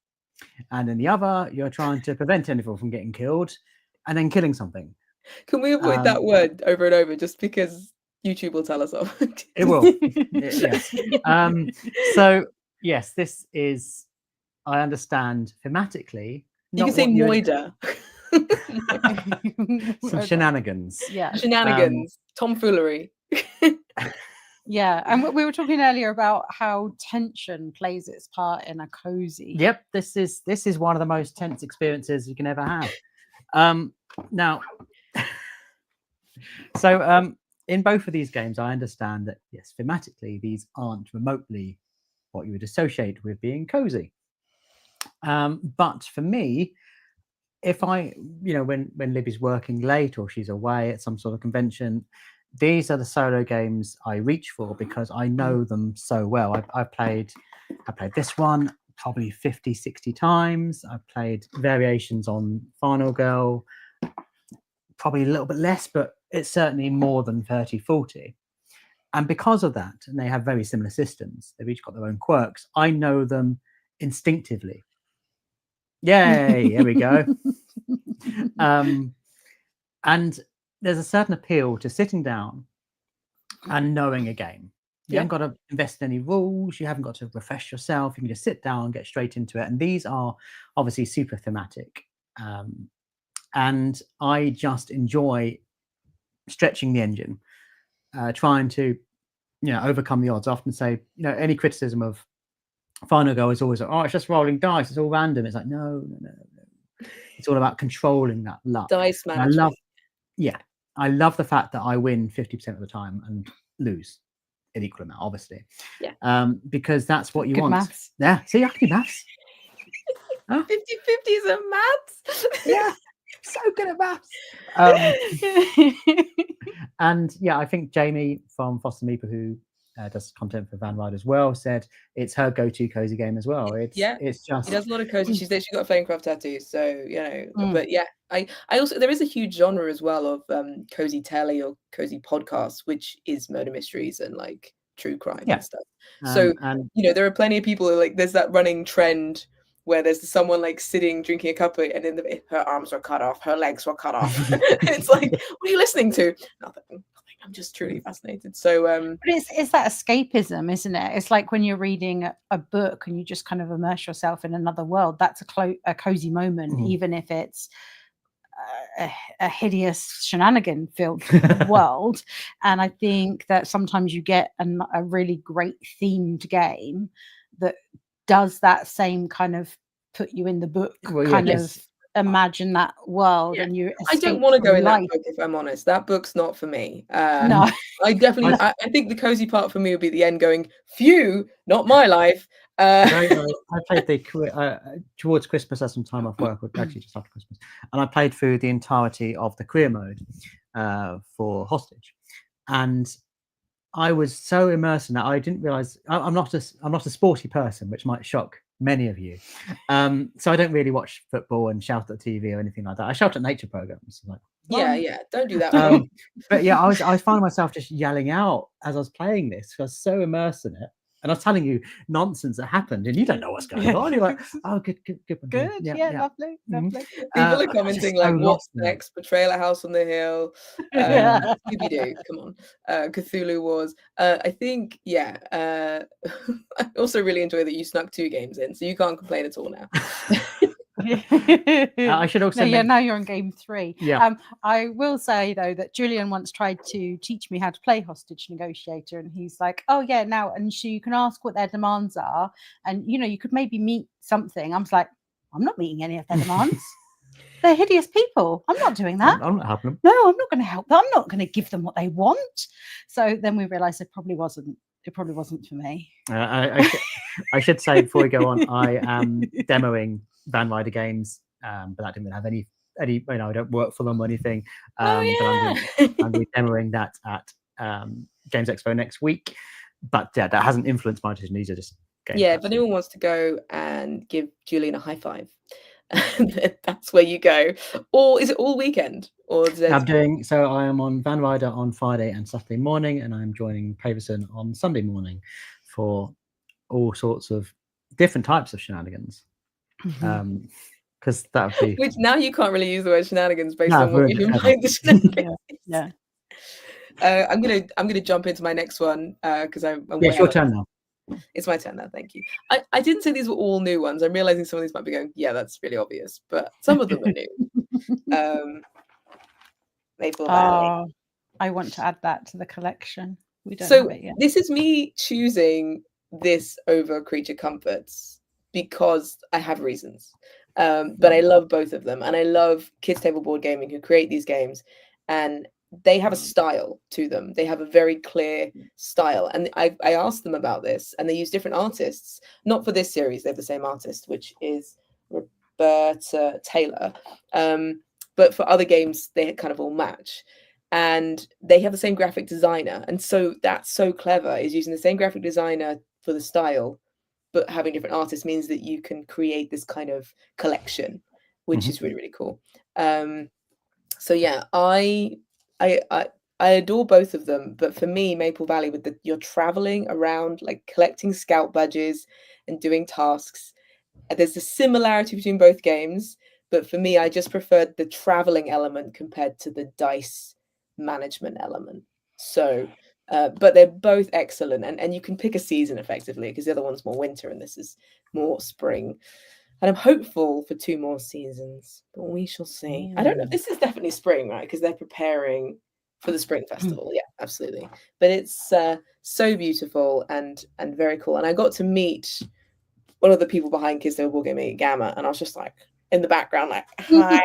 And in the other, you're trying to prevent anyone from getting killed and then killing something. Can we avoid that word over and over just because YouTube will tell us off? It will. Yes. So, yes, this is... I understand thematically. You can say moida. Some shenanigans. Yeah. Shenanigans. Tomfoolery. Yeah. And we were talking earlier about how tension plays its part in a cozy. Yep. This is one of the most tense experiences you can ever have. Now, so in both of these games, I understand that, yes, thematically, these aren't remotely what you would associate with being cozy. But for me, if when Libby's working late or she's away at some sort of convention, these are the solo games I reach for because I know them so well. I played this one probably 50, 60 times. I've played variations on Final Girl, probably a little bit less, but it's certainly more than 30, 40. And because of that, and they have very similar systems, they've each got their own quirks, I know them instinctively. Yay, here we go. And there's a certain appeal to sitting down and knowing a game. You haven't got to invest in any rules. You haven't got to refresh yourself. You can just sit down and get straight into it. And these are obviously super thematic. And I just enjoy stretching the engine, trying to, overcome the odds. I often say, any criticism of Final Girl is always like, oh, it's just rolling dice. It's all random. It's like, no. It's all about controlling that luck. Dice management. I love the fact that I win 50% of the time and lose an equal amount, obviously. Yeah. Because that's what you Good want. Maths. Yeah. See, I can do maths. 50-50 is a maths. Yeah. So good at maths. And I think Jamie from Foster Meeple, who does content for Van Ride as well, said it's her go-to cozy game as well. It's just... She does a lot of cozy. She's got a Flamecraft tattoo, so But I also, there is a huge genre as well of cozy telly or cozy podcasts, which is murder mysteries and like true crime and stuff. So there are plenty of people who like, there's that running trend where there's someone like sitting drinking a cuppa and then her arms were cut off, her legs were cut off. It's like, what are you listening to? Nothing. I'm just truly fascinated. So, but it's that escapism, isn't it? It's like when you're reading a book and you just kind of immerse yourself in another world. That's a cozy moment, even if it's a hideous shenanigan-filled world. And I think that sometimes you get a really great themed game that does that same kind of put you in the book, of imagine that world, and you I don't want to go in that book, if I'm honest. That book's not for me. No. I definitely I think the cozy part for me would be the end going, phew, not my life. I played towards Christmas, had some time off work, or actually just after Christmas, and I played through the entirety of the career mode for Hostage, and I was so immersed in that I didn't realize I'm not a sporty person, which might shock many of you. So I don't really watch football and shout at the TV or anything like that. I shout at nature programs. Like, yeah, don't do that. But yeah, I found myself just yelling out as I was playing this. I was so immersed in it. And I was telling you nonsense that happened, and you don't know what's going on. You're like, oh, good. Yeah, lovely. People are commenting like, what's next? Betrayal at House on the Hill, Scooby-Doo, come on, Cthulhu Wars. I think, I also really enjoy that you snuck 2 games in, so you can't complain at all now. I should also now you're on game 3. Yeah. I will say though that Julian once tried to teach me how to play Hostage Negotiator, and he's like, oh yeah, now, and so you can ask what their demands are, and you could maybe meet something. I was like, I'm not meeting any of their demands. They're hideous people. I'm not doing that. I'm not helping them. No, I'm not going to help them. I'm not going to give them what they want. So then we realized it probably wasn't for me. I should say before we go on, I am demoing Van Rider games, but that didn't have any I don't work for them or anything. But I'm demoing that at Games Expo next week. But yeah, that hasn't influenced my decision. These are just games. Yeah, if anyone wants to go and give Julian a high five, that's where you go. Or is it all weekend? Or is I am on Van Rider on Friday and Saturday morning, and I'm joining Paverson on Sunday morning for all sorts of different types of shenanigans. Because that would be, which now you can't really use the word shenanigans based on what you've been playing the shenanigans. Yeah. I'm gonna jump into my next one because I'm it's your turn now. It's my turn now, thank you. I didn't say these were all new ones. I'm realizing some of these might be going, yeah, that's really obvious, but some of them are new. Maple Valley. I want to add that to the collection. We don't so have it yet. This is me choosing this over Creature Comforts because I have reasons. But I love both of them, and I love Kids Table Board Gaming who create these games, and they have a style to them. They have a very clear style, and I asked them about this, and they use different artists. Not for this series, they have the same artist, which is Roberta Taylor, but for other games they kind of all match, and they have the same graphic designer, and so that's so clever, is using the same graphic designer for the style, but having different artists means that you can create this kind of collection, which is really, really cool. So yeah, I adore both of them, but for me, Maple Valley, with you're traveling around, like collecting scout badges and doing tasks. There's a similarity between both games, but for me, I just preferred the traveling element compared to the dice management element. So, but they're both excellent, and you can pick a season effectively, because the other one's more winter and this is more spring. And I'm hopeful for 2 more seasons, but we shall see. I don't know. This is definitely spring, right? Because they're preparing for the spring festival. Yeah, absolutely. But it's so beautiful and very cool. And I got to meet one of the people behind Kids Table Board Gaming, Gamma, and I was just like in the background, like, hi,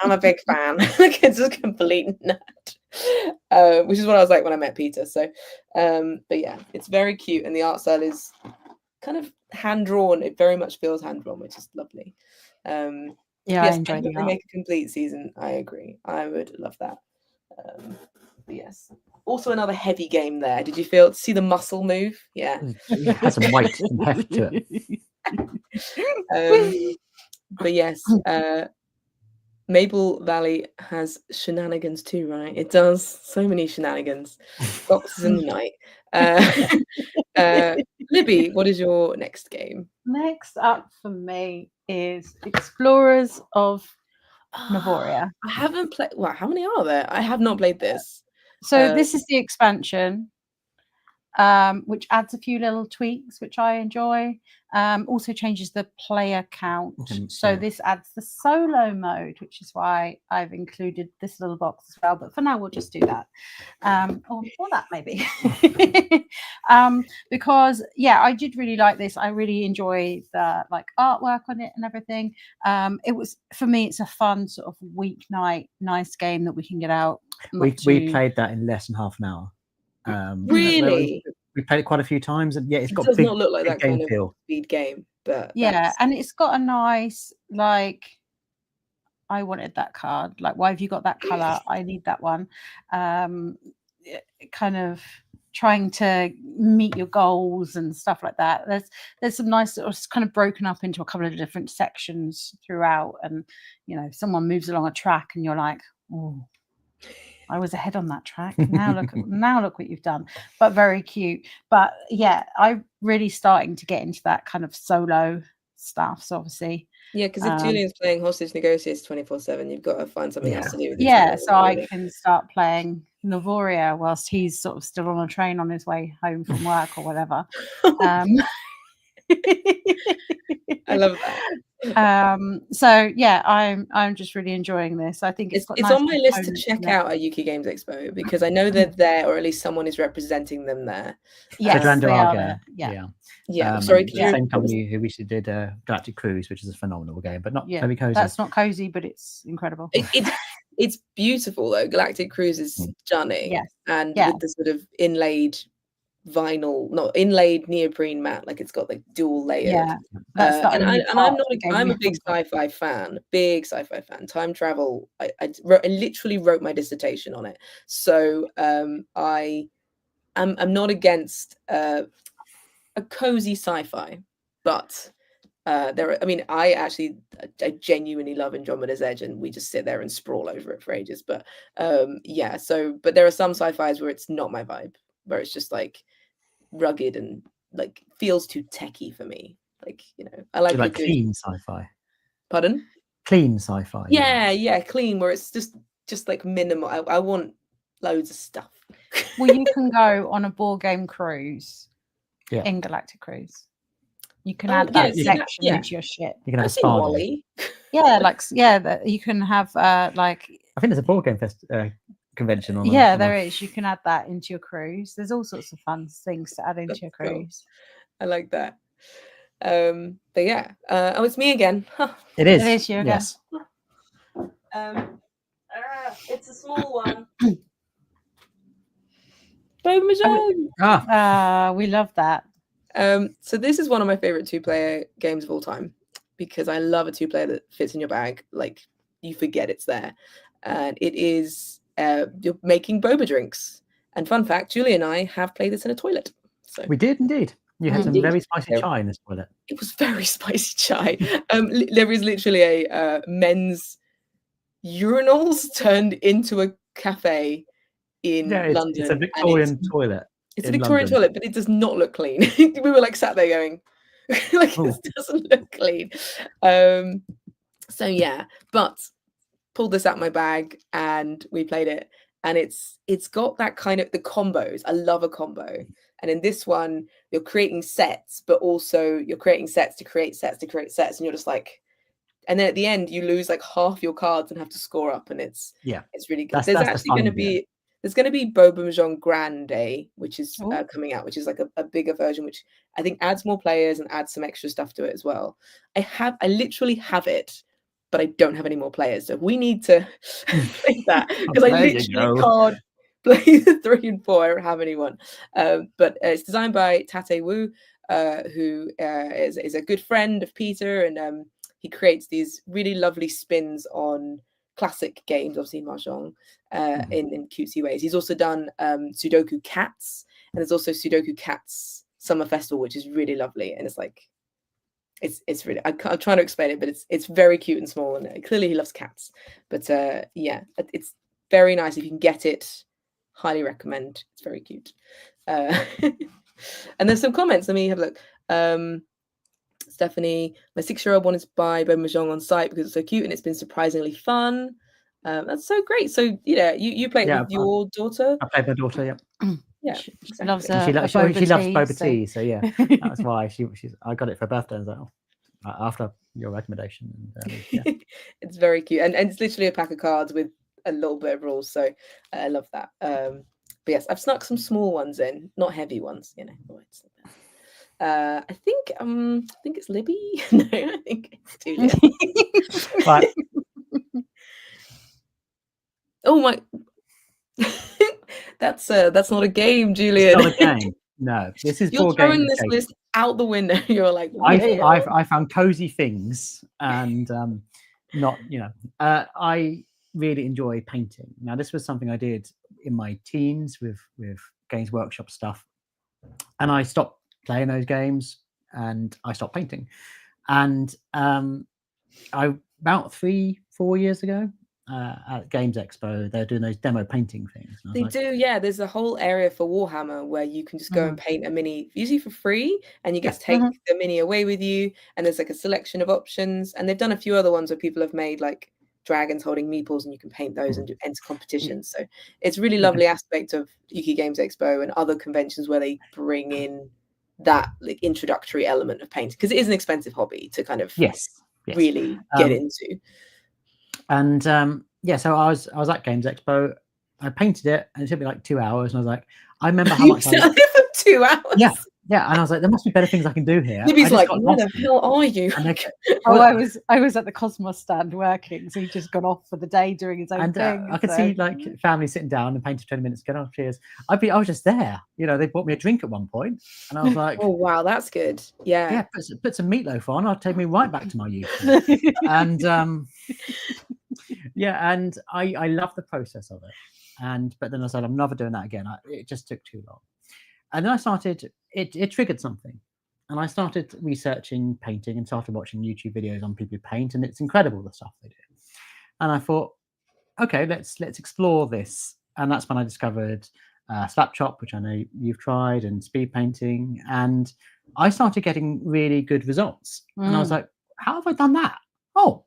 I'm a big fan. Like, it's just a complete nerd, which is what I was like when I met Peter. So, but yeah, it's very cute, and the art style is kind of hand drawn. It very much feels hand drawn, which is lovely. I enjoy they that. make a complete season. I agree. I would love that. Yes. Also, another heavy game there. Did you see the muscle move? Yeah. It has some weight and heft to it. But yes, Maple Valley has shenanigans too, right? It does so many shenanigans. Boxes in the night. Libby, what is your next game? Next up for me is Explorers of Navoria. I haven't played. Wow, how many are there? I have not played this. So this is the expansion, which adds a few little tweaks, which I enjoy. Also changes the player count. So this adds the solo mode, which is why I've included this little box as well. But for now, we'll just do that. Or that maybe. Because, yeah, I did really like this. I really enjoy the artwork on it and everything. It was, for me, it's a fun sort of weeknight, nice game that we can get out. We played that in less than half an hour. Really? We played it quite a few times, and yeah, it does not look like that kind of speed game, but yeah, and it's got a nice I wanted that card. Why have you got that color? I need that one. Kind of trying to meet your goals and stuff like that. There's some nice, it's kind of broken up into a couple of different sections throughout, and someone moves along a track, and you're like, oh, I was ahead on that track. Now look what you've done. But very cute. But yeah, I'm really starting to get into that kind of solo stuff. So obviously, yeah, because if Julian's playing Hostage Negotiates 24/7, you've got to find something else to do with so I can start playing Novoria whilst he's sort of still on a train on his way home from work or whatever. I love that. So yeah, I'm just really enjoying this. I think it's on my list to check out at UK Games Expo, because I know they're there, or at least someone is representing them there. Yes, they are there. Yeah. Sorry, same company who recently did Galactic Cruise, which is a phenomenal game, but not very cozy. That's not cozy, but it's incredible. It's beautiful though. Galactic Cruise is stunning, and with the sort of inlaid vinyl, not inlaid neoprene mat, it's got dual layered. I'm a big sci-fi fan, time travel. I literally wrote my dissertation on it, so I'm not against a cozy sci-fi, but I genuinely love Andromeda's Edge, and we just sit there and sprawl over it for ages, but but there are some sci-fis where it's not my vibe, where it's just rugged and feels too techy for me. I like clean sci-fi. Pardon? Clean sci-fi. Yeah, clean, where it's just minimal. I want loads of stuff. Well, you can go on a board game cruise in Galactic Cruise. You can add that section into your ship. You can have a Wally. You can have I think there's a board game convention on. There is. You can add that into your cruise. There's all sorts of fun things to add into your cruise. Cool. I like that. But yeah. It's me again. It is. It is you again. Yes. It's a small one. We love that. So this is one of my favorite 2-player games of all time, because I love a 2-player that fits in your bag. You forget it's there. And it is you're making boba drinks. And fun fact, Julie and I have played this in a toilet. So we did indeed. You had some very spicy chai in this toilet. It was very spicy chai. There is literally a men's urinals turned into a cafe in London. It's a Victorian toilet. It's a Victorian toilet, but it does not look clean. We were sat there going, this doesn't look clean. So yeah, but pulled this out my bag and we played it, and it's got that kind of the combos. I love a combo. And in this one, you're creating sets, but also you're creating sets to create sets to create sets, and you're just and then at the end you lose half your cards and have to score up, and it's really good. There's actually going to be Boba Mahjong Grande, which is coming out, which is a bigger version, which I think adds more players and adds some extra stuff to it as well. I literally have it, but I don't have any more players, so we need to play that, because I literally can't play the 3 and 4. I don't have anyone. But it's designed by Tate Wu, who is a good friend of Peter, and he creates these really lovely spins on classic games, obviously Mahjong, in cutesy ways. He's also done Sudoku Cats, and there's also Sudoku Cats Summer Festival, which is really lovely, and it's really, I'm trying to explain it, but it's very cute and small, and clearly he loves cats. But it's very nice if you can get it. Highly recommend. It's very cute. And there's some comments. Let me have a look. Stephanie, my 6-year-old wanted to buy Boba Mahjong on site because it's so cute and it's been surprisingly fun. That's so great. So you play it with your daughter. I played my daughter. Yeah, she exactly. loves She loves boba tea. So yeah, that's why I got it for her birthday. I was like, after your recommendation. And, it's very cute, and it's literally a pack of cards with a little bit of rules. So I love that. But yes, I've snuck some small ones in, not heavy ones. I think it's Libby. No, I think it's Julia. Right. Oh my. That's not a game, Julian. It's not a game. No, this is You're throwing this list out the window. You're like, I found cozy things, and not I really enjoy painting. Now, this was something I did in my teens with Games Workshop stuff, and I stopped playing those games and I stopped painting. And I about 3-4 years ago, at Games Expo, they're doing those demo painting things. They do, yeah. There's a whole area for Warhammer where you can just go and paint a mini, usually for free, and you get to take the mini away with you. And there's like a selection of options. And they've done a few other ones where people have made like dragons holding meeples, and you can paint those and enter competitions. So it's a really lovely aspect of UK Games Expo and other conventions where they bring in that like introductory element of painting, because it is an expensive hobby to kind of really get into. And so I was at Games Expo. I painted it, and it took me like 2 hours. And I was like, I remember how much. I for 2 hours. Yeah, and I was like, there must be better things I can do here. Libby's like, where the hell are you? I was at the Cosmos stand working, so he just got off for the day doing his own thing. I could see like family sitting down and painting 20 minutes, going, oh, cheers. I was just there. They bought me a drink at one point, and I was like, oh wow, that's good. Yeah, put some meatloaf on. I'll take me right back to my youth. And and I love the process of it. But then I said, I'm never doing that again. It just took too long. And then I started, it triggered something. And I started researching painting and started watching YouTube videos on people who paint. And it's incredible the stuff they do. And I thought, okay, let's explore this. And that's when I discovered slap chop, which I know you've tried, and speed painting. And I started getting really good results. And I was like, how have I done that? Oh,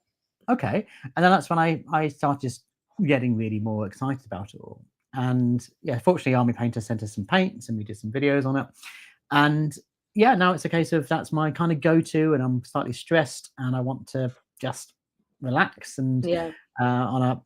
okay. And then that's when I started just getting really more excited about it all. And fortunately, Army Painter sent us some paints, and we did some videos on it. And now it's a case of that's my kind of go-to, and I'm slightly stressed and I want to just relax. And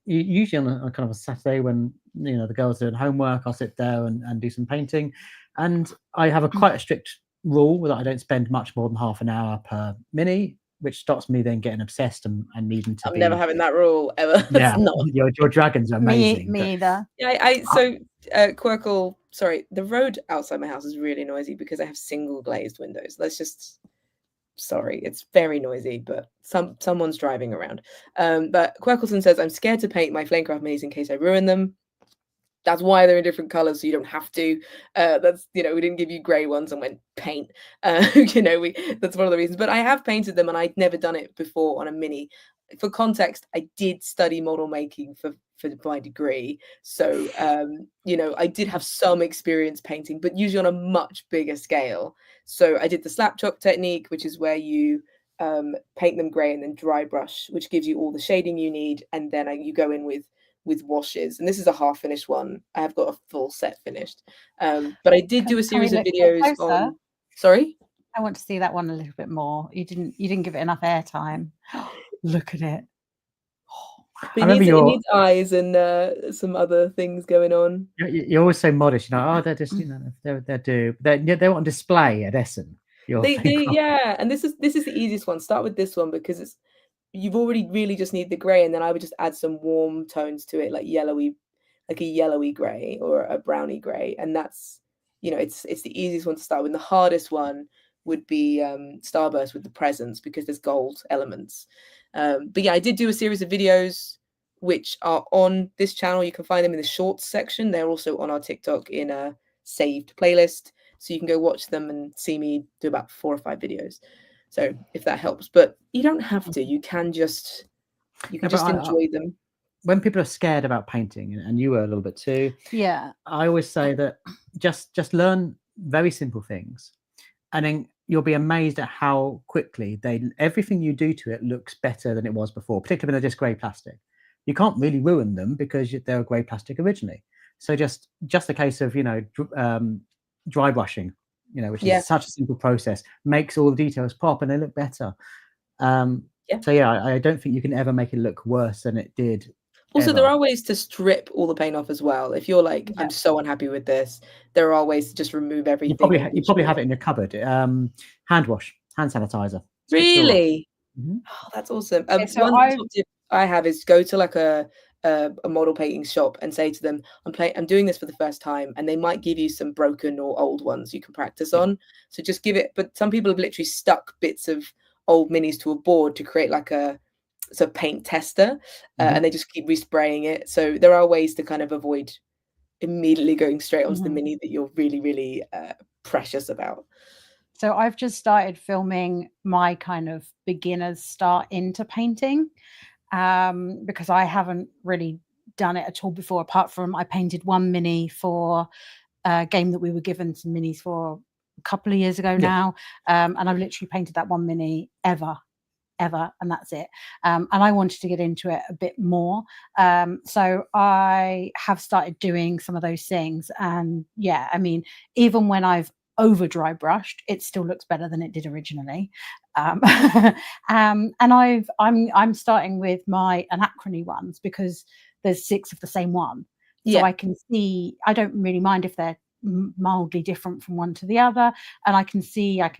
usually on a kind of a Saturday when the girls are doing homework, I'll sit there and do some painting. And I have quite a strict rule that I don't spend much more than half an hour per mini, which stops me then getting obsessed and needing to. I'm never having that rule ever. Yeah, your dragons are amazing. Me either. Yeah, Quirkle. Sorry, the road outside my house is really noisy because I have single glazed windows. Sorry, it's very noisy, but someone's driving around. But Quirkleson says, I'm scared to paint my Flamecraft minis in case I ruin them. That's why they're in different colors, so you don't have to. That's we didn't give you grey ones and went paint. That's one of the reasons. But I have painted them, and I'd never done it before on a mini. For context, I did study model making for my degree, so I did have some experience painting, but usually on a much bigger scale. So I did the slap chop technique, which is where you paint them grey and then dry brush, which gives you all the shading you need, and then you go in with washes. And this is a half finished one. I have got a full set finished, but I did do a series of videos on. Sorry, I want to see that one a little bit more. You didn't give it enough airtime. Look at it. It needs eyes and some other things going on. You're always so modest, they're just they're on display at Essen. And this is the easiest one. Start with this one because you've already really just need the grey, and then I would just add some warm tones to it, like a yellowy grey or a browny grey, and that's it's the easiest one to start with. The hardest one would be Starburst with the presents, because there's gold elements. But I did do a series of videos which are on this channel. You can find them in the shorts section. They're also on our TikTok in a saved playlist, so you can go watch them and see me do about 4 or 5 videos. So if that helps, but you don't have to. You can just enjoy them. When people are scared about painting, and you were a little bit too, I always say that just learn very simple things, and then you'll be amazed at how quickly everything you do to it looks better than it was before, particularly when they're just grey plastic. you can't really ruin them because they're a grey plastic originally. So just a case of, you know, dry brushing, you know, which is such a simple process, makes all the details pop and they look better. So yeah, I don't think you can ever make it look worse than it did. Also, there are ways to strip all the paint off as well. If you're like, I'm so unhappy with this, there are ways to just remove everything. You probably have it in your cupboard. Hand wash, hand sanitizer. Really? Oh, that's awesome. So one top tip I have is go to like a model painting shop and say to them, I'm doing this for the first time, and they might give you some broken or old ones you can practice on. So just give it. But some people have literally stuck bits of old minis to a board to create like a paint tester, and they just keep respraying it. So there are ways to kind of avoid immediately going straight onto the mini that you're really, really precious about. So I've just started filming my kind of beginner's start into painting, because I haven't really done it at all before, apart from I painted one mini for a game that we were given some minis for a couple of years ago now, and I've literally painted that one mini ever, and that's it. And I wanted to get into it a bit more, so I have started doing some of those things, and yeah, I mean, even when I've over dry brushed, it still looks better than it did originally. And I'm starting with my anachrony ones because there's 6 of the same one, so I can see, I don't really mind if they're mildly different from one to the other, and I can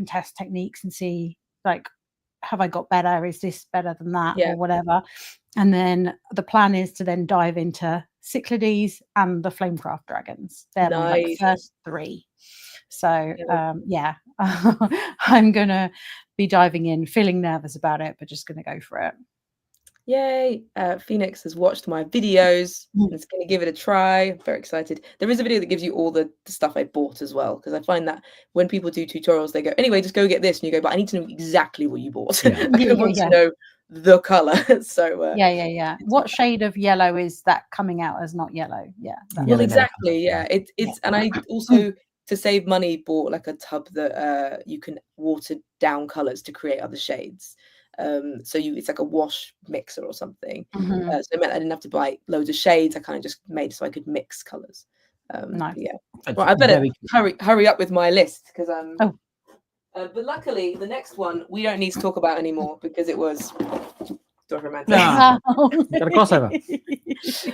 test techniques and see, like, have I got better? Is this better than that, or whatever? And then the plan is to then dive into Cyclades and the Flamecraft dragons. They're like the first 3. So yeah, I'm gonna be diving in, feeling nervous about it, but just gonna go for it. Yay! Phoenix has watched my videos and is going to give it a try. I'm very excited. There is a video that gives you all the stuff I bought as well, because I find that when people do tutorials, they go, anyway, just go get this, and you go, but I need to know exactly what you bought. I want to know the color. So yeah. What shade of yellow is that coming out as not yellow? Well, exactly. It's and I also, to save money, bought like a tub that you can water down colors to create other shades. So it's like a wash mixer or something. So it meant I didn't have to buy loads of shades. I kind of just made so I could mix colors. Nice. Yeah. Well, I better hurry up with my list, because but luckily the next one we don't need to talk about anymore because it was romantic. Got a crossover.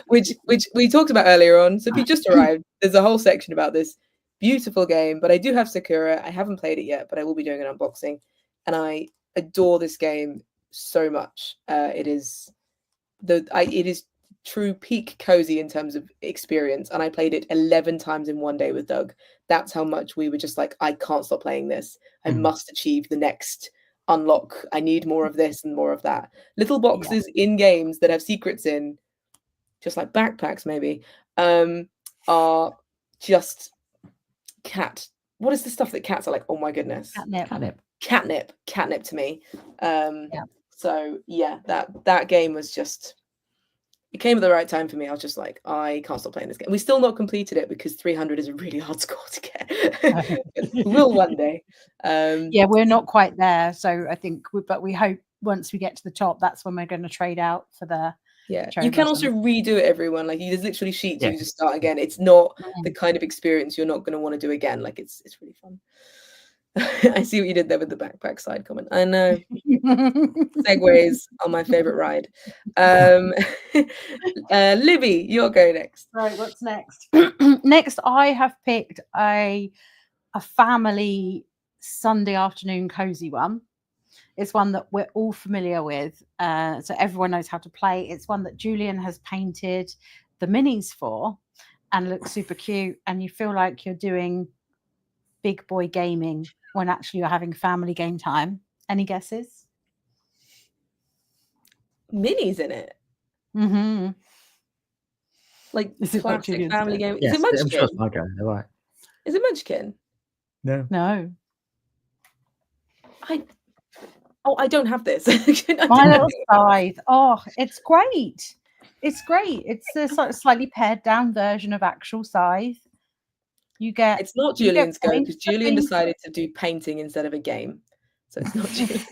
which we talked about earlier on. So if you just arrived, there's a whole section about this beautiful game. But I do have Sakura. I haven't played it yet, but I will be doing an unboxing, and I adore this game so much. It is true peak cozy in terms of experience, and I played it 11 times in one day with Doug. That's how much we were just like, I can't stop playing this. I must achieve the next unlock. I need more of this and more of that. Little boxes in games that have secrets in, just like backpacks maybe, are just what is the stuff that cats are like? Oh my goodness. Catnip to me. So yeah, that game was just, it came at the right time for me. I was just like, I can't stop playing this game. We still not completed it because 300 is a really hard score to get. We will one day. Yeah, we're not quite there, so I think, but we hope once we get to the top, that's when we're going to trade out for the. You can also redo it, everyone. Like, there's literally sheets you just start again. It's not the kind of experience you're not going to want to do again. Like, it's really fun. I see what you did there with the backpack side comment. I know. Segues are my favorite ride. Libby, you're going next. Right, what's next? Next, I have picked a family Sunday afternoon cozy one. It's one that we're all familiar with, so everyone knows how to play. It's one that Julian has painted the minis for, and looks super cute, and you feel like you're doing big boy gaming when actually you're having family game time. Any guesses? Minis in it? Like, is it classic family game? Yes, is it Munchkin? I'm sure it's my go. Right. Is it Munchkin? No. I don't have this. My little scythe. Oh, it's great. It's great. It's a sort of slightly pared down version of actual scythe. It's not Julian's go, because Julian decided to do painting instead of a game. So it's not Julian's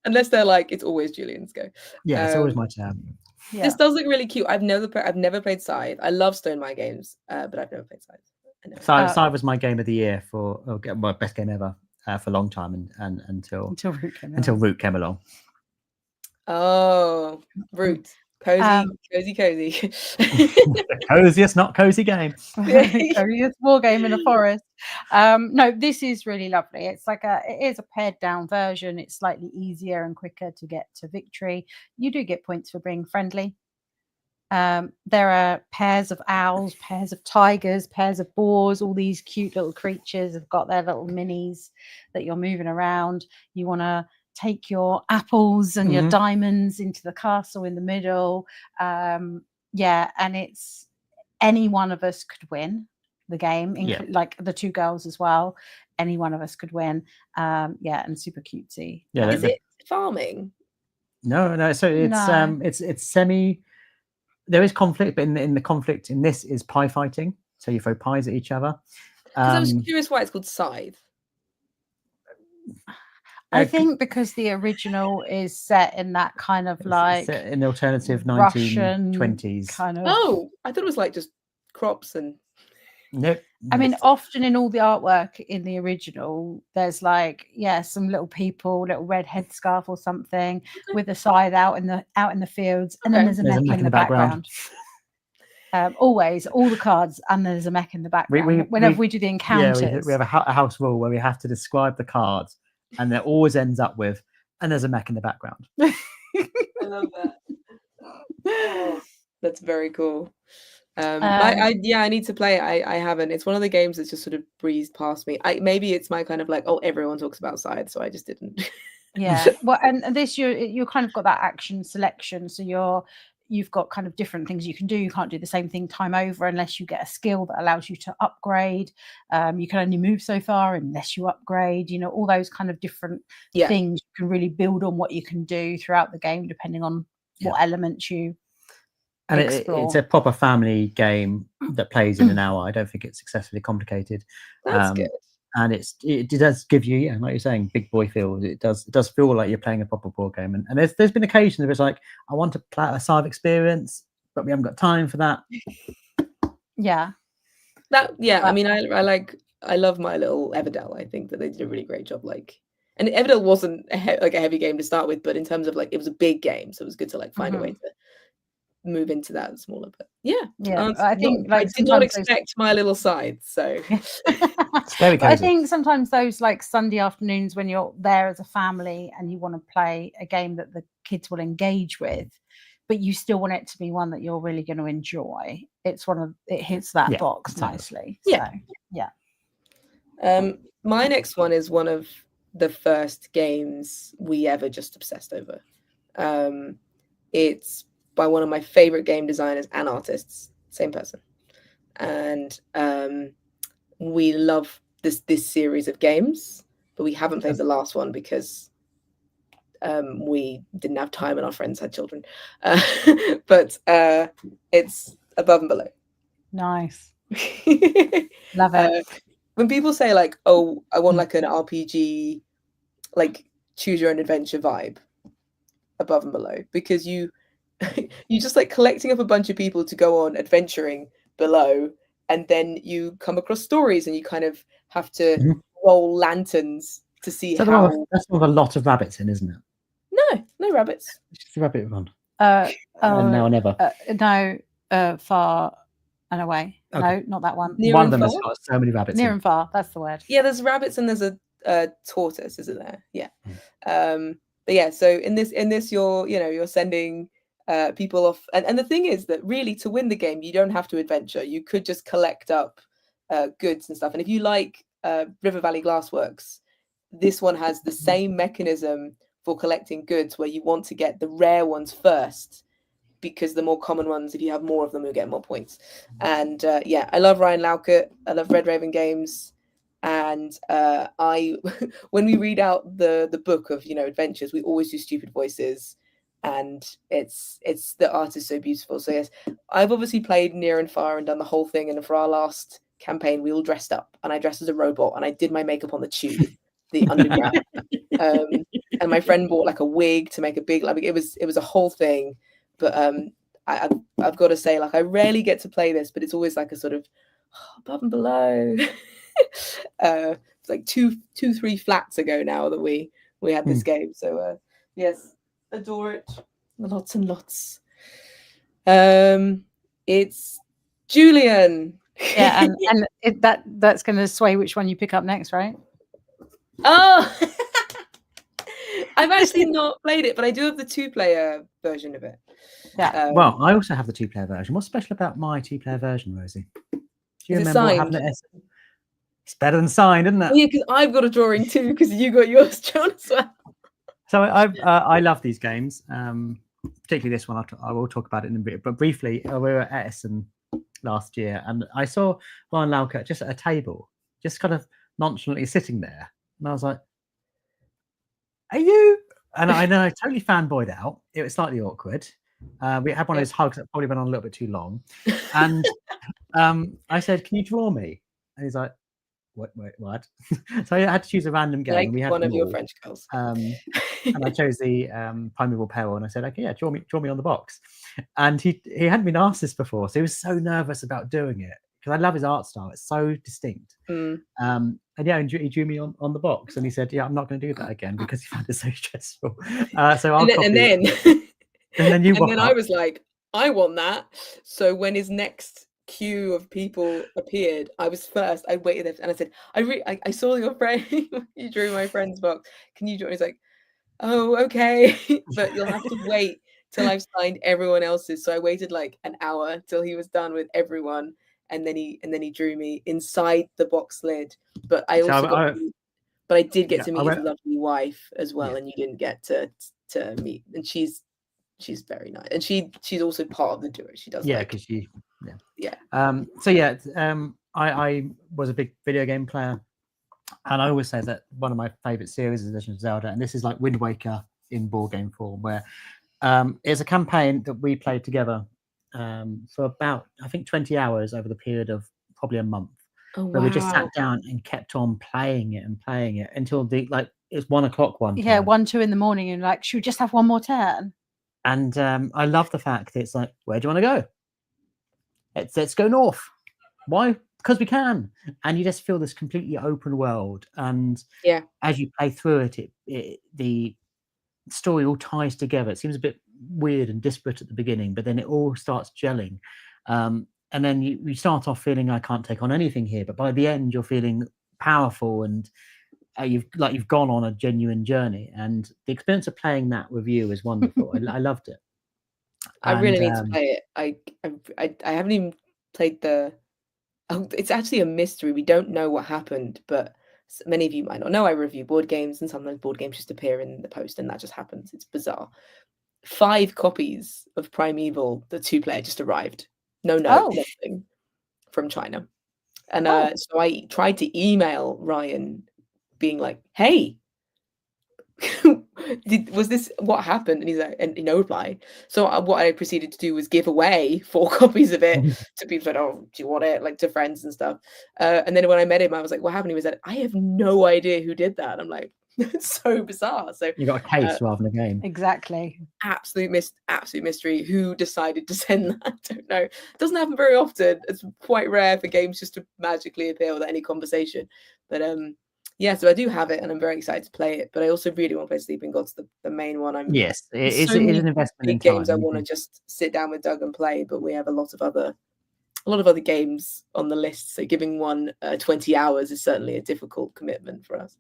go. unless they're like, it's always Julian's go. Yeah, it's always my turn. Yeah. This does look really cute. I've never played Scythe. I love Stone My games, but I've never played Scythe. Scythe was my game of the year for my best game ever for a long time, and until Root came along. Oh, Root. Cozy. Coziest, not cozy game. Coziest war game in the forest. No, this is really lovely. It's like it is a pared down version. It's slightly easier and quicker to get to victory. You do get points for being friendly. There are pairs of owls, pairs of tigers, pairs of boars. All these cute little creatures have got their little minis that you're moving around. You want to take your apples and your diamonds into the castle in the middle. And it's any one of us could win the game, like the two girls as well. Any one of us could win. And super cutesy. Yeah, is it farming? No. So it's semi. There is conflict, but in the conflict in this is pie fighting. So you throw pies at each other. I was curious why it's called Scythe. I think because the original is set in that kind of like in the alternative Russian 1920s kind of. Oh, I thought it was like just crops and. Nope. I mean, often in all the artwork in the original, there's like some little people, little red headscarf or something with a scythe out in the fields, and then there's a mech in the background. Always, all the cards, and there's a mech in the background. Whenever we do the encounters, we have a house rule where we have to describe the cards, and it always ends up with, and there's a mech in the background. I love that. Oh, that's very cool. I need to play it. I haven't. It's one of the games that's just sort of breezed past me. Maybe it's my kind of like, everyone talks about Scythe, so I just didn't. Well, and this you kind of got that action selection, so you've got kind of different things you can do. You can't do the same thing time over unless you get a skill that allows you to upgrade. You can only move so far unless you upgrade. All those kind of different things. You can really build on what you can do throughout the game, depending on what elements you. And it's a proper family game that plays in an hour. I don't think it's excessively complicated. That's good. And it does give you, like you're saying, big boy feels. It does feel like you're playing a proper board game. And there's been occasions where it's like, I want to play a Scythe experience, but we haven't got time for that. Yeah. I mean, I love my little Everdell. I think that they did a really great job. And Everdell wasn't a heavy game to start with, but in terms of it was a big game, so it was good to find a way to move into that smaller, but I think I did not expect my little Scythe, so I think sometimes those Sunday afternoons when you're there as a family and you want to play a game that the kids will engage with, but you still want it to be one that you're really going to enjoy, it hits that box nicely. My next one is one of the first games we ever just obsessed over. It's by one of my favorite game designers and artists, same person. And we love this series of games, but we haven't played the last one because we didn't have time and our friends had children. But it's Above and Below. Nice. Love it. When people say I want an RPG, choose your own adventure vibe, Above and Below, because you just collecting up a bunch of people to go on adventuring below, and then you come across stories and you kind of have to roll lanterns to see how. That's with a lot of rabbits in, isn't it? No rabbits. It's just a rabbit one. And Now or Never. No, Far and Away. Okay. No, not that one. One of them has got so many rabbits. Near and Far. That's the word. Yeah, there's rabbits and there's a tortoise, isn't there? Yeah. But yeah, so in this you're sending people off, and the thing is that really to win the game you don't have to adventure. You could just collect up goods and stuff, and if you like River Valley Glassworks, this one has the same mechanism for collecting goods where you want to get the rare ones first, because the more common ones, if you have more of them, you'll get more points. And I love Ryan Laukert, I love Red Raven Games, and when we read out the book of adventures, we always do stupid voices. And it's the art is so beautiful. So yes, I've obviously played Near and Far and done the whole thing. And for our last campaign, we all dressed up, and I dressed as a robot, and I did my makeup on the tube, the underground. and my friend bought like a wig to make a big, like it was a whole thing. But I've got to say, like, I rarely get to play this, but it's always like a sort of above and below. It's like two, 3 flats ago now that we had this game. So yes, adore it, lots and lots. It's Julian. Yeah, and that's going to sway which one you pick up next, right? Oh, I've actually not played it, but I do have the 2-player version of it. Yeah. Well, I also have the 2-player version. What's special about my 2-player version, Rosie? Do you remember what happened at Essen? It's better than signed, isn't it? Well, yeah, because I've got a drawing too, because you got yours, John, as well. So I love these games, particularly this one. I will talk about it in a bit, but briefly, we were at Essen last year, and I saw Ryan Lauker just at a table, just kind of nonchalantly sitting there, and I was like, "Are you?" And I know I totally fanboyed out. It was slightly awkward. We had one of those hugs that probably went on a little bit too long, and I said, "Can you draw me?" And he's like, what? So I had to choose a random game. Like we had one of your French girls. And I chose the Primeval Peril, and I said, "Okay, yeah, draw me on the box." And he hadn't been asked this before, so he was so nervous about doing it because I love his art style; it's so distinct. And yeah, he drew me on the box, and he said, "Yeah, I'm not going to do that again because he found it so stressful." So I'll copy. And then you. And then I was like, "I want that." So when his next queue of people appeared, I was first. I waited there and I said, I saw your friend. You drew my friend's box. Can you draw? He's like, "Oh, okay." But you'll have to wait till I've signed everyone else's. So I waited like an hour till he was done with everyone, and then he drew me inside the box lid. But I also but I did get to meet his lovely wife as well, and you didn't get to meet. And she's very nice, and she's also part of the duo. She does because so yeah, I was a big video game player, and I always say that one of my favorite series is Legend of Zelda, and this is like Wind Waker in board game form, where it's a campaign that we played together for about, I think, 20 hours over the period of probably a month. Where we just sat down and kept on playing it until it's 1 o'clock one time. Yeah, 1, 2 in the morning, and like, should we just have one more turn? And I love the fact that it's like, where do you want to go? Let's go north. Why? Because we can. And you just feel this completely open world. And as you play through it, the story all ties together. It seems a bit weird and disparate at the beginning, but then it all starts gelling. And then you start off feeling, I can't take on anything here. But by the end, you're feeling powerful, and you've gone on a genuine journey. And the experience of playing that with you is wonderful. I loved it. I really need to play it. I haven't even played the. Oh, it's actually a mystery. We don't know what happened, but many of you might not know. I review board games, and sometimes board games just appear in the post, and that just happens. It's bizarre. 5 copies of Primeval, the 2-player, just arrived. Nothing from China, and so I tried to email Ryan, being like, "Hey, was this what happened?" And he's like, and no reply. So what I proceeded to do was give away 4 copies of it to people that, "Oh, do you want it?" Like to friends and stuff. And then when I met him, I was like, "What happened?" He was like, "I have no idea who did that." I'm like, it's so bizarre. So you got a case rather than a game. Exactly. Absolute mystery. Who decided to send that? I don't know. It doesn't happen very often. It's quite rare for games just to magically appear without any conversation. But so I do have it, and I'm very excited to play it. But I also really want to play Sleeping Gods, the main one. It is an investment in games time. I want to just sit down with Doug and play, but we have a lot of other games on the list. So giving one 20 hours is certainly a difficult commitment for us.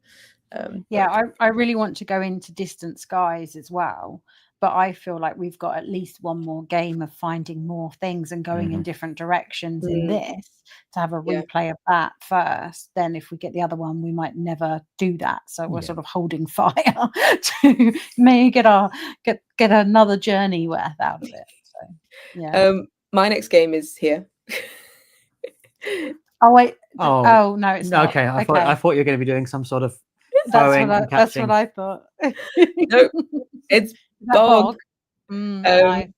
I really want to go into Distant Skies as well, but I feel like we've got at least one more game of finding more things and going in different directions in this to have a replay of that first. Then if we get the other one, we might never do that. So we're sort of holding fire to maybe get another journey worth out of it. So my next game is here. Oh wait. Oh no, it's not. Okay. I thought you were going to be doing some sort of. That's what I thought. No, it's Bog. Nice.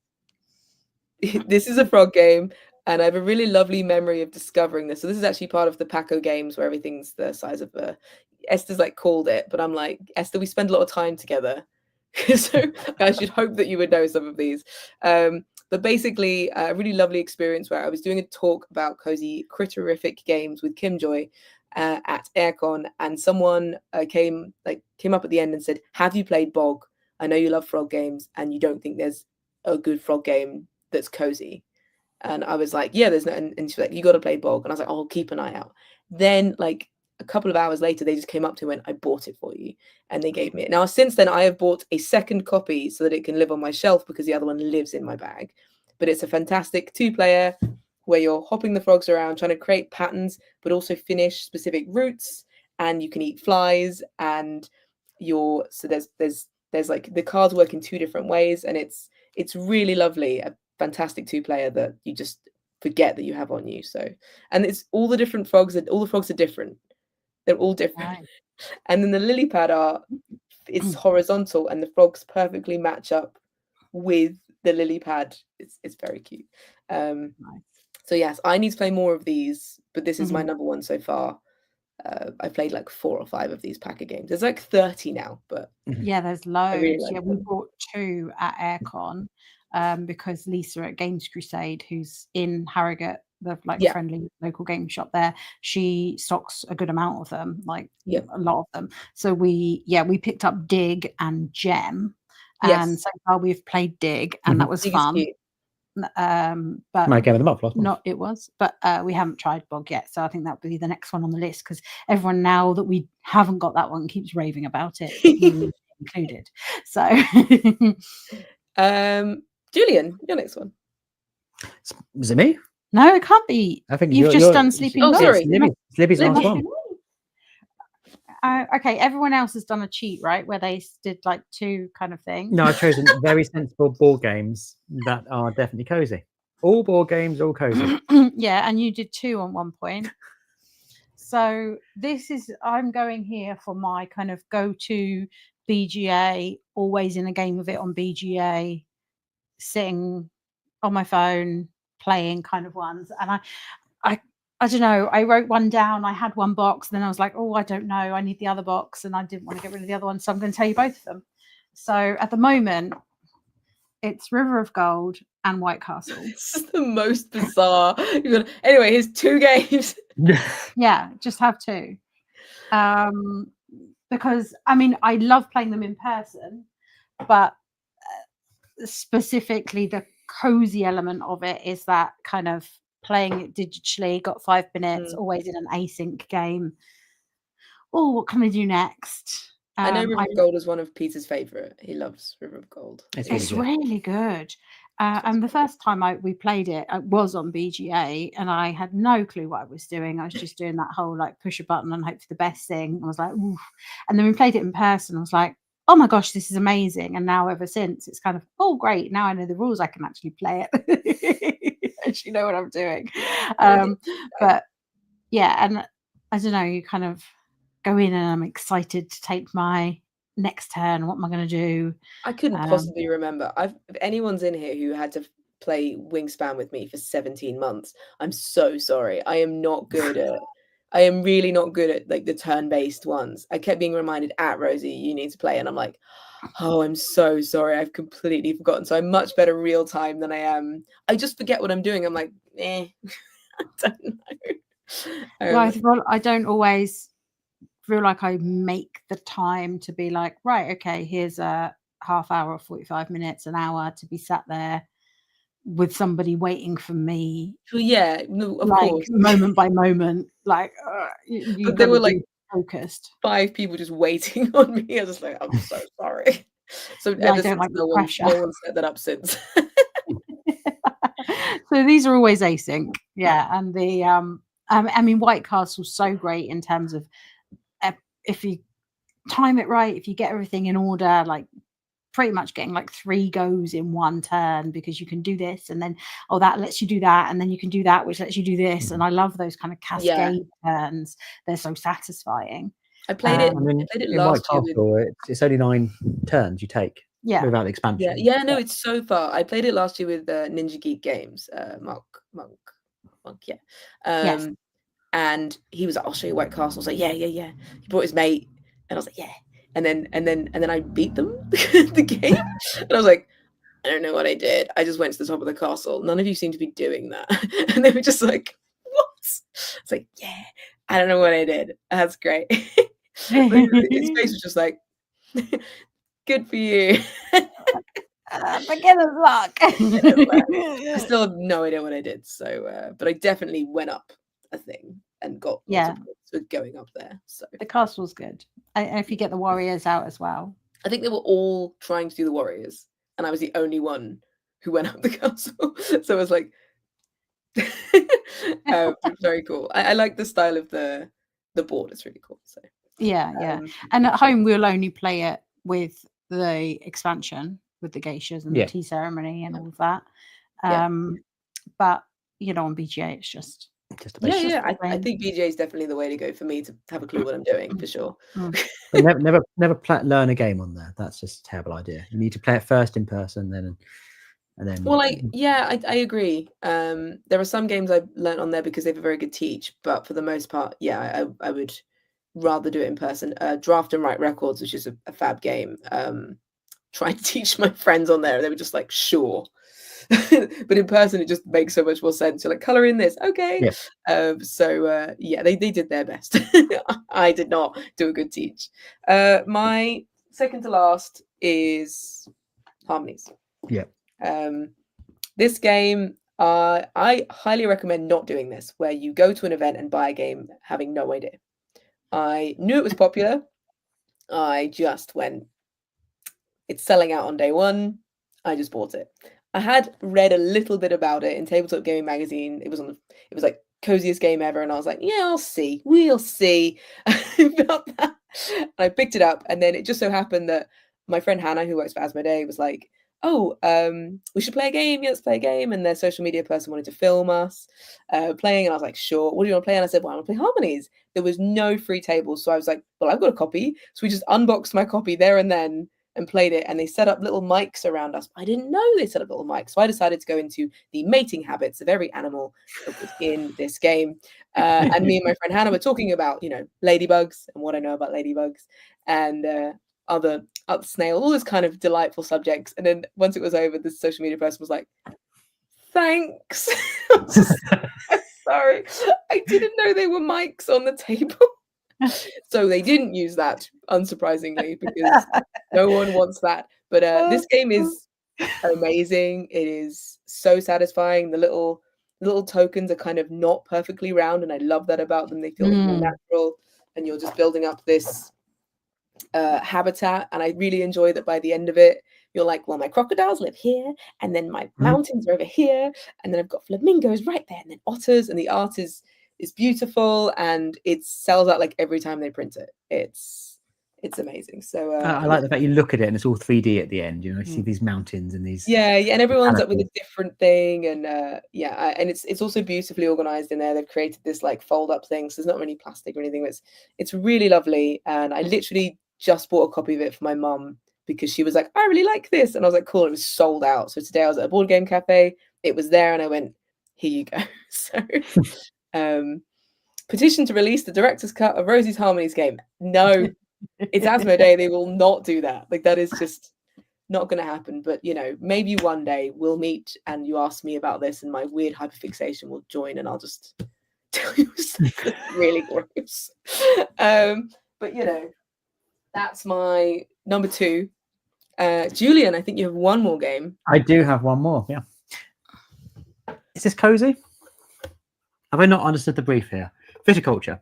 This is a frog game, and I have a really lovely memory of discovering this. So this is actually part of the Paco games, where everything's the size of Esther's like called it, but I'm like, Esther, we spend a lot of time together. So I should hope that you would know some of these. But basically, a really lovely experience where I was doing a talk about cozy critterific games with Kim Joy at Aircon, and someone came up at the end and said, "Have you played Bog? I know you love frog games, and you don't think there's a good frog game that's cozy." And I was like, "Yeah, there's no." And she's like, "You got to play Bog." And I was like, "Oh, I'll keep an eye out." Then, like a couple of hours later, they just came up to me and went, "I bought it for you," and they gave me it. Now, since then, I have bought a second copy so that it can live on my shelf because the other one lives in my bag. But it's a fantastic 2-player where you're hopping the frogs around, trying to create patterns, but also finish specific routes, and you can eat flies. And there's like the cards work in 2 different ways, and it's really lovely. A fantastic 2-player that you just forget that you have on you. So, and it's all the different frogs. All the frogs are different. They're all different. Right. And then the lily pad art is horizontal, and the frogs perfectly match up with the lily pad. It's very cute. Nice. So yes, I need to play more of these, but this is my number one so far. I played like 4 or 5 of these pack of games. There's like 30 now, but yeah, there's loads. Really we bought 2 at Aircon because Lisa at Games Crusade, who's in Harrogate, the friendly local game shop there, she stocks a good amount of them, like a lot of them. So we picked up Dig and Gem, and so far we've played Dig, and that was Dig fun. But my game of the month last month. Not it was, but we haven't tried Bog yet, so I think that would be the next one on the list because everyone now that we haven't got that one keeps raving about it, included. So, Julian, your next one. Is it me? No, it can't be. I think you've just done Sleeping Dogs. Sorry, Libby's last one. Okay, everyone else has done a cheat, right? Where they did like 2 kind of things. No, I've chosen very sensible board games that are definitely cozy. All board games, all cozy. Yeah, and you did 2 on one point. So I'm going here for my kind of go-to BGA, always in a game of it on BGA, sitting on my phone, playing kind of ones. And I don't know, I wrote one down, I had one box, and then I was like, oh, I don't know, I need the other box, and I didn't want to get rid of the other one, so I'm going to tell you both of them. So at the moment, it's River of Gold and White Castle. This is the most bizarre. Anyway, here's 2 games. Yeah, just have 2. Because, I mean, I love playing them in person, but specifically the cozy element of it is that kind of playing it digitally, got 5 minutes, always in an async game. Oh, what can we do next? I know River of Gold is one of Peter's favourite. He loves River of Gold. It's really good. And the first time we played it, I was on BGA, and I had no clue what I was doing. I was just doing that whole like push a button and hope for the best thing. I was like, oof. And then we played it in person. I was like, oh my gosh, this is amazing. And now ever since, it's kind of, oh great, now I know the rules, I can actually play it. Actually know what I'm doing. But yeah, and I don't know, you kind of go in and I'm excited to take my next turn. What am I going to do? I couldn't possibly remember. If anyone's in here who had to play Wingspan with me for 17 months, I'm so sorry. I am really not good at like the turn-based ones. I kept being reminded at Rosie, you need to play, and I'm like, oh, I'm so sorry, I've completely forgotten. So I'm much better real time than I am. I just forget what I'm doing. I'm like, I don't know. Well, I don't always feel like I make the time to be like, right, okay, here's a half hour, 45 minutes, an hour to be sat there with somebody waiting for me. Well, yeah, no, of like, course, moment by moment, like but there were like focused 5 people just waiting on me. I was just like, I'm so sorry. So ever since no one set that up since. So these are always async, and the I mean, White Castle's so great in terms of if you time it right, if you get everything in order, like pretty much getting like 3 goes in one turn, because you can do this and then that lets you do that, and then you can do that which lets you do this. And I love those kind of cascade turns. They're so satisfying. I played it last year. It's only 9 turns you take without the expansion. No, it's so far. I played it last year with Ninja Geek Games, Monk, And he was like, I'll show you White Castle. I was like, yeah. He brought his mate, and I was like, yeah. And then I beat them the game, and I was like, I don't know what I did. I just went to the top of the castle. None of you seem to be doing that. And they were just like, what? It's like, yeah, I don't know what I did. That's great. His face was just like, good for you. Beginner's luck. I still have no idea what I did. So, but I definitely went up a thing and got lots of points for going up there. So the castle's good. And if you get the warriors out as well. I think they were all trying to do the warriors, and I was the only one who went up the castle. So it was like very cool. I like the style of the board. It's really cool. So yeah. And at home we'll only play it with the expansion, with the geishas and the tea ceremony and all of that. But on BGA it's just I think BGA is definitely the way to go for me to have a clue what I'm doing, for sure. But never learn a game on there. That's just a terrible idea. You need to play it first in person, and then. Well, I agree. There are some games I've learned on there because they have a very good teach, but for the most part, I would rather do it in person. Draft and Write Records, which is a fab game. Trying to teach my friends on there, and they were just like, sure. But in person it just makes so much more sense. You're like, color in this, okay. They did their best. I did not do a good teach. My second to last is Harmonies. This game, I highly recommend not doing this, where you go to an event and buy a game having no idea. I knew it was popular. I just went, it's selling out on day one. I just bought it. I had read a little bit about it in Tabletop Gaming Magazine. It was like coziest game ever, and I was like, we'll see about that. And I picked it up, and then it just so happened that my friend Hannah, who works for Asmodee, was like, we should play a game. Let's play a game. And their social media person wanted to film us playing, and I was like, sure. What do you want to play? And I said, well, I want to play Harmonies. There was no free tables, so I was like, well, I've got a copy. So we just unboxed my copy there and then and played it, and they set up little mics around us. I didn't know they set up little mics, so I decided to go into the mating habits of every animal that was in this game. And me and my friend Hannah were talking about, ladybugs and what I know about ladybugs, and other snail, all those kind of delightful subjects. And then once it was over, the social media person was like, thanks. Sorry, I didn't know there were mics on the table. So they didn't use that, unsurprisingly, because no one wants that. But this game is amazing. It is so satisfying. The little tokens are kind of not perfectly round, and I love that about them. They feel like more natural, and you're just building up this habitat. And I really enjoy that by the end of it, you're like, well, my crocodiles live here, and then my mountains are over here, and then I've got flamingos right there, and then otters, and the art is beautiful, and it sells out like every time they print it. It's amazing. So I like the fact you look at it and it's all 3D at the end. You see these mountains and these. Yeah, and everyone's up with a different thing, and and it's also beautifully organized in there. They've created this like fold up thing, so there's not really plastic or anything. It's really lovely, and I literally just bought a copy of it for my mum because she was like, I really like this, and I was like, cool. It was sold out. So today I was at a board game cafe. It was there, and I went, here you go. So. Petition to release the director's cut of Rozie's Harmonies game. No, it's Asmodee. They will not do that. Like, that is just not going to happen. But maybe one day we'll meet and you ask me about this, and my weird hyperfixation will join, and I'll just tell you something really gross. But that's my number 2. Julian, I think you have one more game. I do have one more. Yeah. Is this cozy? Have I not understood the brief here? Viticulture.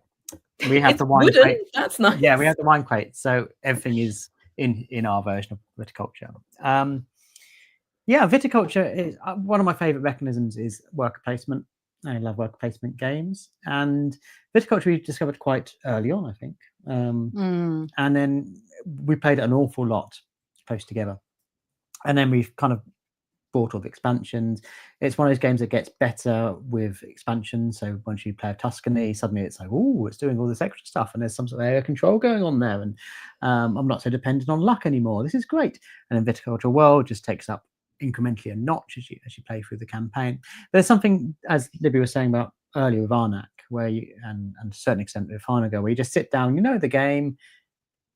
We have the wine crate. That's nice. Yeah, we have the wine crate, so everything is in our version of viticulture. Viticulture is one of my favorite mechanisms. Is worker placement. I love worker placement games, and viticulture we discovered quite early on, I think. And then we played it an awful lot close together, and then we've kind of bought all the expansions. It's one of those games that gets better with expansions. So once you play Tuscany, suddenly it's like, oh, it's doing all this extra stuff, and there's some sort of area control going on there, and I'm not so dependent on luck anymore. This is great. And then Viticulture World just takes up incrementally a notch as you play through the campaign. There's something, as Libby was saying about earlier with Arnak, where you, and to a certain extent with Hanago, where you just sit down, you know the game,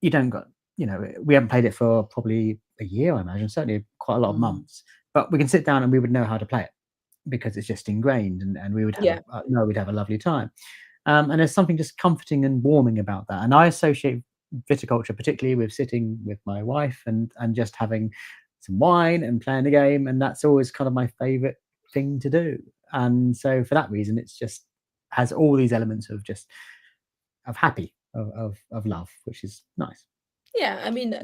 you don't got, you know, we haven't played it for probably a year, I imagine, certainly quite a lot of months, but we can sit down and we would know how to play it because it's just ingrained, and we would have we'd have a lovely time. And there's something just comforting and warming about that. And I associate viticulture particularly with sitting with my wife and just having some wine and playing a game, and that's always kind of my favorite thing to do. And so for that reason, it's just has all these elements of just of happy, of love, which is nice. Yeah, I mean,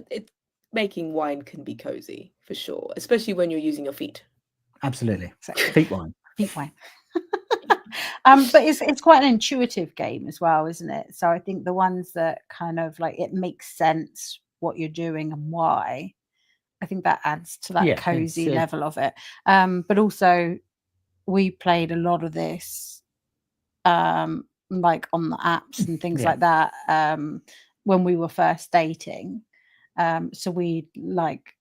making wine can be cozy for sure, especially when you're using your feet. Absolutely. Feet wine. Feet wine. But it's quite an intuitive game as well, isn't it? So I think the ones that kind of like it makes sense what you're doing and why, I think that adds to that cozy level of it. But also we played a lot of this like on the apps and things like that when we were first dating. So we like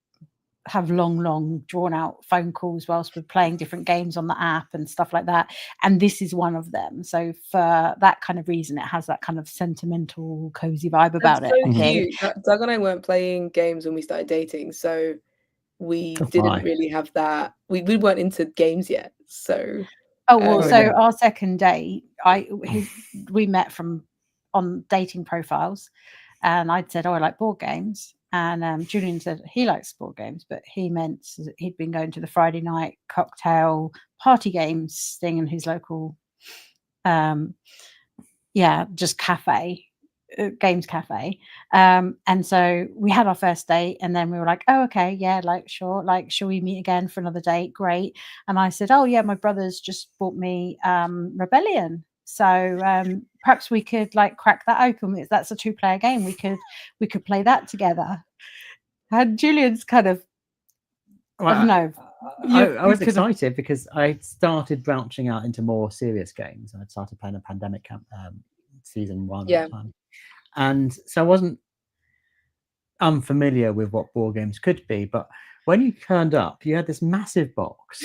have long drawn out phone calls whilst we're playing different games on the app and stuff like that, and this is one of them. So for that kind of reason, it has that kind of sentimental cozy vibe about it. So cute. Doug and I weren't playing games when we started dating, so we didn't really have that. We weren't into games yet, so so our second date, we met on dating profiles, and I'd said, I like board games. And Julian said he likes board games, but he meant he'd been going to the Friday night cocktail party games thing in his local, just cafe, games cafe. And so we had our first date, and then we were like, oh, okay, yeah, like, sure, like, shall we meet again for another date? Great. And I said, oh, yeah, my brother's just bought me Rebellion. So perhaps we could like crack that open. That's a 2-player game. We could play that together. And Julian's kind of, I don't know. I was excited because I started branching out into more serious games. I started playing a Pandemic Camp season 1 at the time. And so I wasn't unfamiliar with what board games could be. But when you turned up, you had this massive box.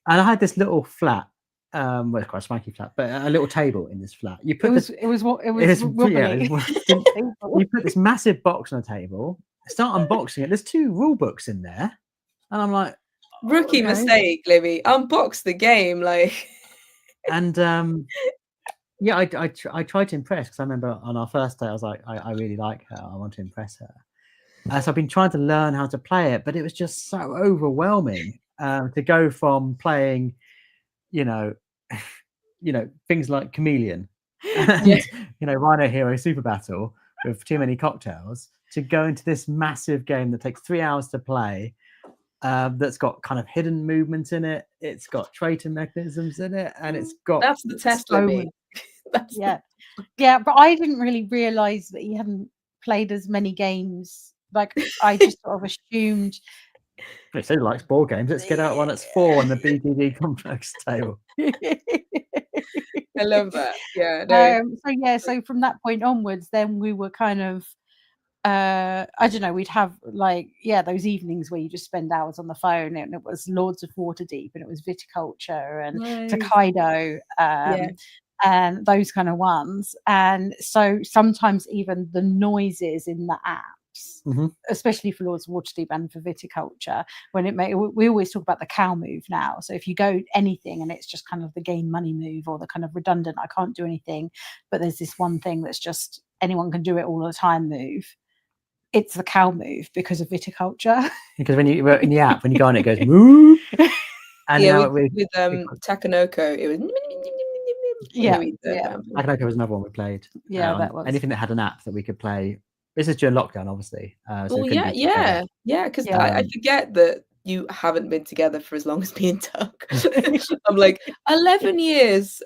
And I had this little flat. Well, it's quite a swanky flat, but a little table in this flat. You put it was wobbly. You put this massive box on a table, start unboxing it. There's 2 rule books in there, and I'm like, rookie mistake, Libby. Unbox the game, like. And I tried to impress, because I remember on our first day I was like, I really like her. I want to impress her. So I've been trying to learn how to play it, but it was just so overwhelming to go from playing, you know, things like Chameleon and Rhino Hero Super Battle with too many cocktails, to go into this massive game that takes 3 hours to play, that's got kind of hidden movement in it. It's got traitor mechanisms in it, and it's got that's the test for me. But I didn't really realize that he hadn't played as many games. Like I just sort of assumed. He said he likes board games. Let's get out one that's 4 on the BDD complex table. I love that. Yeah. No. So from that point onwards, then we were kind of, I don't know, we'd have like, those evenings where you just spend hours on the phone, and it was Lords of Waterdeep, and it was Viticulture and Tokaido, and those kind of ones. And so sometimes even the noises in the apps, especially for Lords of Waterdeep and for Viticulture, we always talk about the cow move now. So if you go anything and it's just kind of the gain money move, or the kind of redundant, I can't do anything, but there's this one thing that's just anyone can do it all the time move. It's the cow move because of Viticulture. Because when you in the app, when you go on, it goes moo. And with Takanoko, it was. Takanoko was another one we played. That was anything that had an app that we could play. This is during lockdown, obviously. Because I forget that you haven't been together for as long as me and Doug. I'm like 11 years.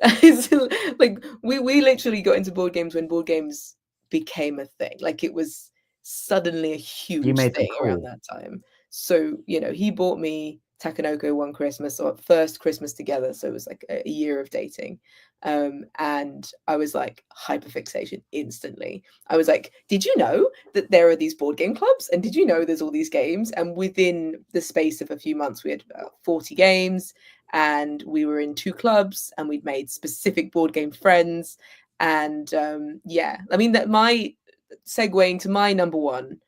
Like we literally got into board games when board games became a thing. Like it was suddenly a huge thing around that time. So he bought me Takanoko one Christmas, or first Christmas together. So it was like a year of dating. And I was like hyperfixation instantly. I was like, did you know that there are these board game clubs? And did you know there's all these games? And within the space of a few months, we had about 40 games. and we were in 2 clubs, and we'd made specific board game friends. And yeah, I mean, that my segueing to my number one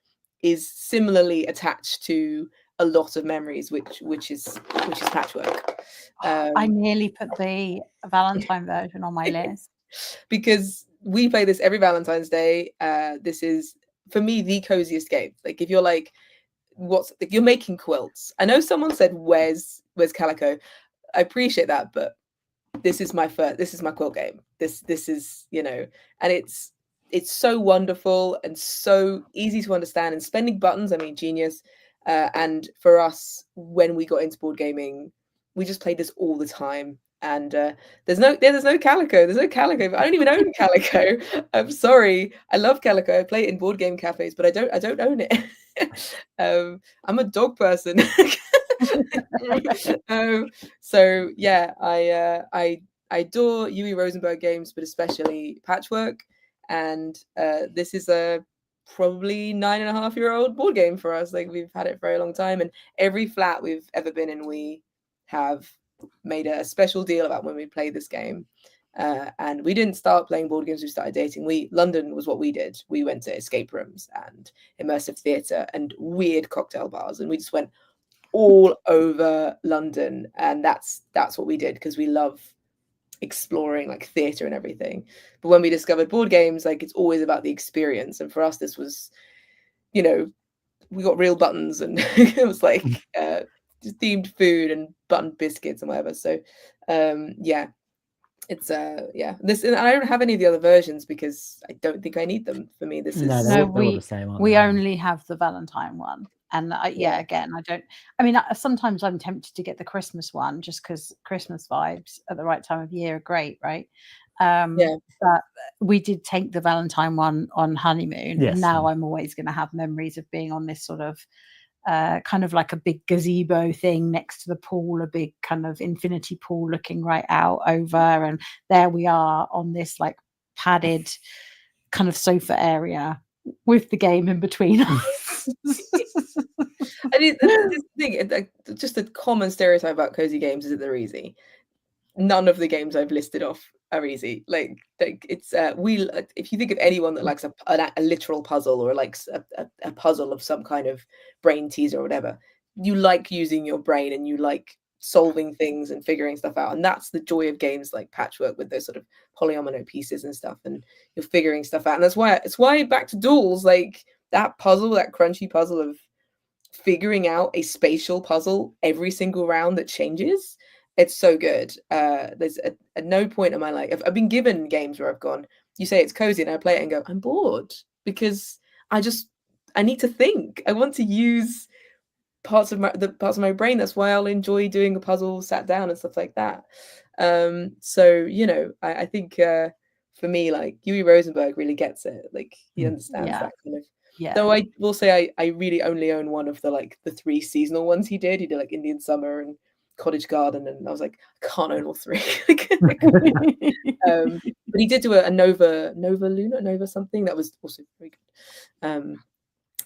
is similarly attached to a lot of memories, which is Patchwork. I nearly put the Valentine version on my list because we play this every Valentine's Day. This is, for me, the coziest game. Like, if you're like, if you're making quilts, I know someone said where's Calico. I appreciate that, but this is my quilt game. This is, you know, and it's so wonderful and so easy to understand, and spending buttons, I mean, genius. And for us, when we got into board gaming, we just played this all the time. And there's no Calico. There's no Calico. I don't even own Calico. I'm sorry. I love Calico. I play it in board game cafes, but I don't own it. I'm a dog person. So yeah, I adore Uwe Rosenberg games, but especially Patchwork. And this is a probably 9.5-year-old board game for us. Like, we've had it for a long time, and every flat we've ever been in, we have made a special deal about when we play this game. And we didn't start playing board games, we started dating. London was what we did. We went to escape rooms and immersive theatre and weird cocktail bars, and we just went all over London. And that's what we did, because we love exploring like theatre and everything. But when we discovered board games, like, it's always about the experience. And for us, this was, you know, we got real buttons, and it was like just themed food and button biscuits and whatever. So yeah, it's yeah, this, and I don't have any of the other versions because I don't think I need them. For me, this is they're all the same, we only have the Valentine one. And yeah, again, I mean, sometimes I'm tempted to get the Christmas one, just because Christmas vibes at the right time of year are great, right? But we did take the Valentine one on honeymoon. Yes. And now I'm always going to have memories of being on this sort of kind of like a big gazebo thing next to the pool, a big kind of infinity pool looking right out over. And there we are on this like padded kind of sofa area with the game in between us. I mean, this thing, just a common stereotype about cozy games is that they're easy. None of the games I've listed off are easy. Like it's if you think of anyone that likes a literal puzzle, or likes a puzzle of some kind of brain teaser or whatever, you like using your brain and you like solving things and figuring stuff out. And that's the joy of games like Patchwork, with those sort of polyomino pieces and stuff, and you're figuring stuff out. And it's why back to Duals, like that puzzle, that crunchy puzzle of figuring out a spatial puzzle every single round that changes. It's so good. There's at no point in my life I've been given games where I've gone, you say it's cozy, and I play it and go, I'm bored, because I need to think. I want to use parts of my brain. That's why I'll enjoy doing a puzzle sat down and stuff like that. So, you know, I think for me, like, Uwe Rosenberg really gets it. Like, he understands that kind of. Yeah. Though I will say I really only own one of the 3 seasonal ones he did. He did like Indian Summer and Cottage Garden, and I was like, I can't own all 3. But he did do a Nova Luna, Nova something that was also very good.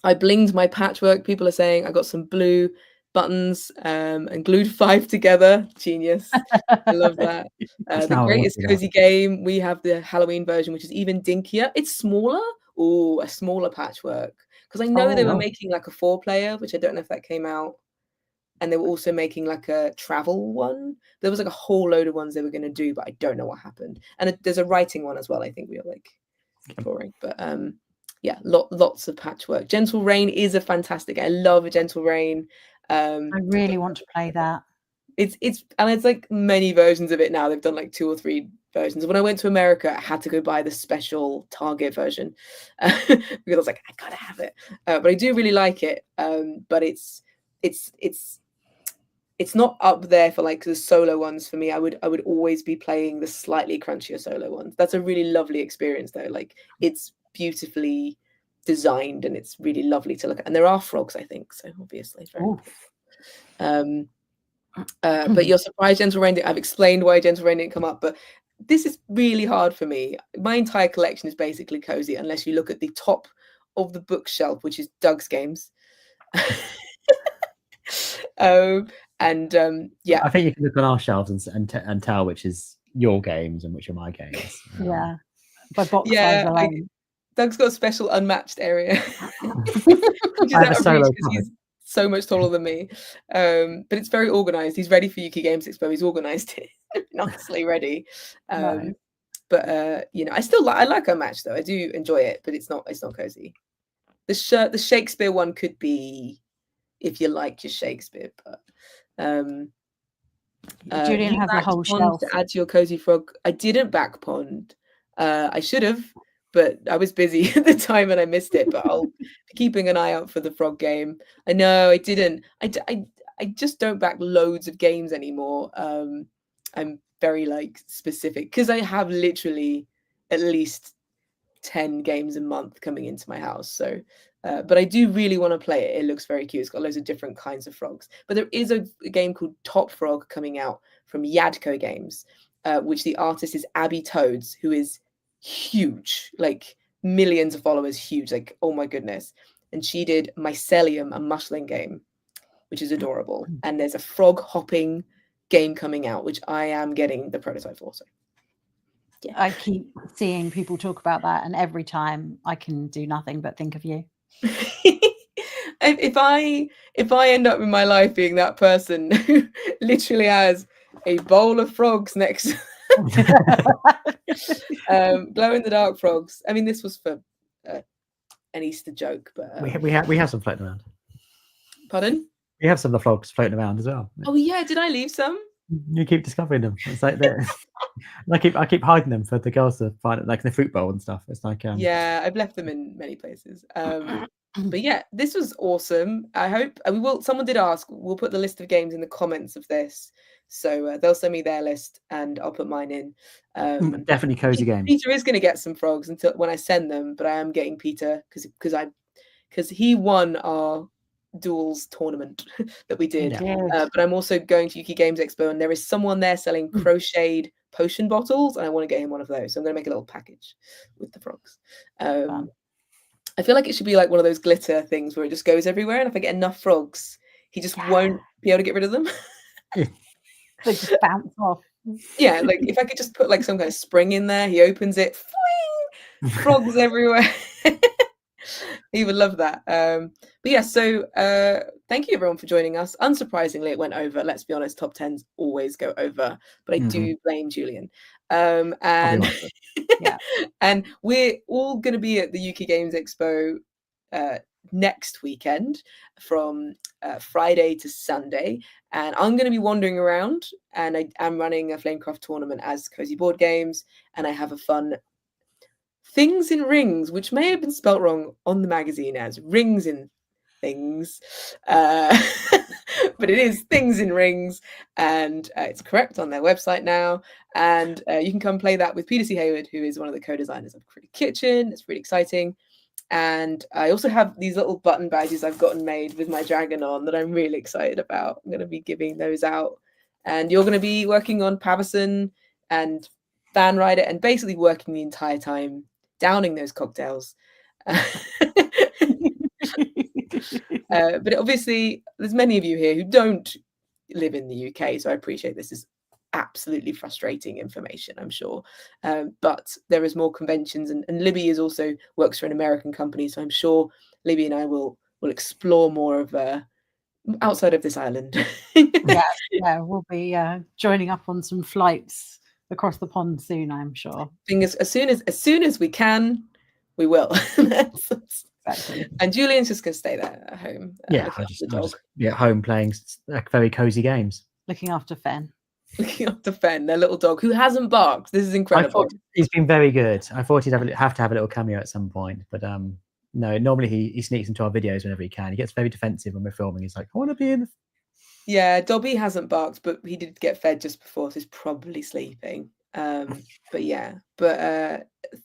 I blinged my Patchwork. People are saying I got some blue buttons and glued 5 together. Genius. I love that. The greatest cozy game. We have the Halloween version, which is even dinkier. It's smaller. Oh, a smaller Patchwork. Because I know they were making like a 4-player, which I don't know if that came out. And they were also making like a travel one. There was like a whole load of ones they were going to do, but I don't know what happened. And there's a writing one as well. I think we were like touring. But yeah, lots of Patchwork. Gentle Rain is a fantastic. I love a Gentle Rain. I really want to play that. It's like many versions of it now. They've done like 2 or 3 versions. When I went to America, I had to go buy the special Target version because I was like, I gotta have it. But I do really like it. But it's not up there for like the solo ones for me. I would always be playing the slightly crunchier solo ones. That's a really lovely experience though. Like, it's beautifully designed and it's really lovely to look at. And there are frogs, I think, so obviously. But you're surprised Gentle Rain. I've explained why Gentle Rain didn't come up, but this is really hard for me. My entire collection is basically cozy, unless you look at the top of the bookshelf, which is Doug's games. And yeah, I think you can look on our shelves and tell which is your games and which are my games. Yeah, by box size alone. Doug's got a special unmatched area, which is I have a out of solo reach because he's so much taller than me. But it's very organized. He's ready for UK Games Expo. He's organized it, nicely ready. Nice. But you know, I like Unmatched though. I do enjoy it, but it's not cozy. The Shakespeare one could be if you like your Shakespeare, but Julian has a whole shelf to add to your cozy frog. I didn't back pond. I should have, but I was busy at the time and I missed it. But I'll be keeping an eye out for the frog game. I know I didn't. I just don't back loads of games anymore. I'm very like specific because I have literally at least 10 games a month coming into my house. So, but I do really want to play it. It looks very cute. It's got loads of different kinds of frogs. But there is a game called Top Frog coming out from Yadco Games, which the artist is Abby Toads, who is huge, like millions of followers, huge, like, oh my goodness. And she did Mycelium, a mushling game, which is adorable. And there's a frog hopping game coming out, which I am getting the prototype for. So. Yeah. I keep seeing people talk about that, and every time I can do nothing but think of you. If I end up in my life being that person who literally has a bowl of frogs next, glow in the dark frogs. I mean, this was for an Easter joke, but we have some floating around. Pardon? We have some of the frogs floating around as well. Oh yeah, did I leave some? You keep discovering them. It's like I keep hiding them for the girls to find it, like the fruit bowl and stuff. It's like yeah, I've left them in many places. But yeah, this was awesome. I hope we will. Someone did ask. We'll put the list of games in the comments of this, so they'll send me their list and I'll put mine in. Definitely cozy games. Peter is going to get some frogs until when I send them, but I am getting Peter because he won our Duals tournament that we did. But I'm also going to UK Games Expo, and there is someone there selling crocheted potion bottles, and I want to get him one of those. So I'm going to make a little package with the frogs. I feel like it should be like one of those glitter things where it just goes everywhere, and if I get enough frogs, he just won't be able to get rid of them. They just bounce off. Yeah, like if I could just put like some kind of spring in there, he opens it, frogs everywhere. He would love that. But yeah, so thank you everyone for joining us. Unsurprisingly, it went over. Let's be honest, top 10s always go over, but I do blame Julian. And yeah, and we're all going to be at the UK Games Expo next weekend from Friday to Sunday, and I'm going to be wandering around, and I am running a Flamecraft tournament as Cozy Board Games, and I have a fun Things in Rings, which may have been spelt wrong on the magazine as Rings in Things, but it is Things in Rings, and it's correct on their website now, and you can come play that with Peter C. Hayward, who is one of the co-designers of Critic Kitchen. It's really exciting. And I also have these little button badges I've gotten made with my dragon on that I'm really excited about. I'm going to be giving those out, and you're going to be working on Pavison and Fan Rider, and basically working the entire time downing those cocktails. But obviously there's many of you here who don't live in the UK, so I appreciate this is absolutely frustrating information, I'm sure, but there is more conventions, and Libby is also works for an American company, so I'm sure Libby and I will explore more of outside of this island. yeah, we'll be joining up on some flights across the pond soon, I'm sure. As soon as we can, we will. Exactly. And Julian's just going to stay there at home. I'll just be at home playing very cozy games. Looking after Fen. Their little dog who hasn't barked. This is incredible. He's been very good. I thought he'd have to have a little cameo at some point, but no. Normally he sneaks into our videos whenever he can. He gets very defensive when we're filming. He's like, I want to be in. Yeah, Dobby hasn't barked, but he did get fed just before, so he's probably sleeping. But yeah,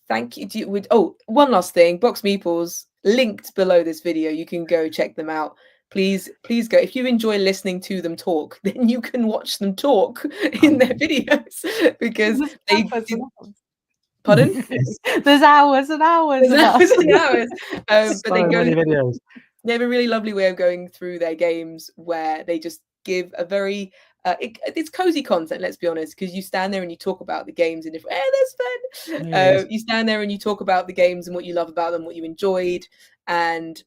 thank you. One last thing, Boxed Meeples linked below this video. You can go check them out. Please go. If you enjoy listening to them talk, then you can watch them talk in their videos, because they. Pardon? There's hours and hours. But they have a really lovely way of going through their games where they just give a very it's cozy content, let's be honest, because you stand there and you talk about the games in different that's fun. You stand there and you talk about the games and what you love about them, what you enjoyed, and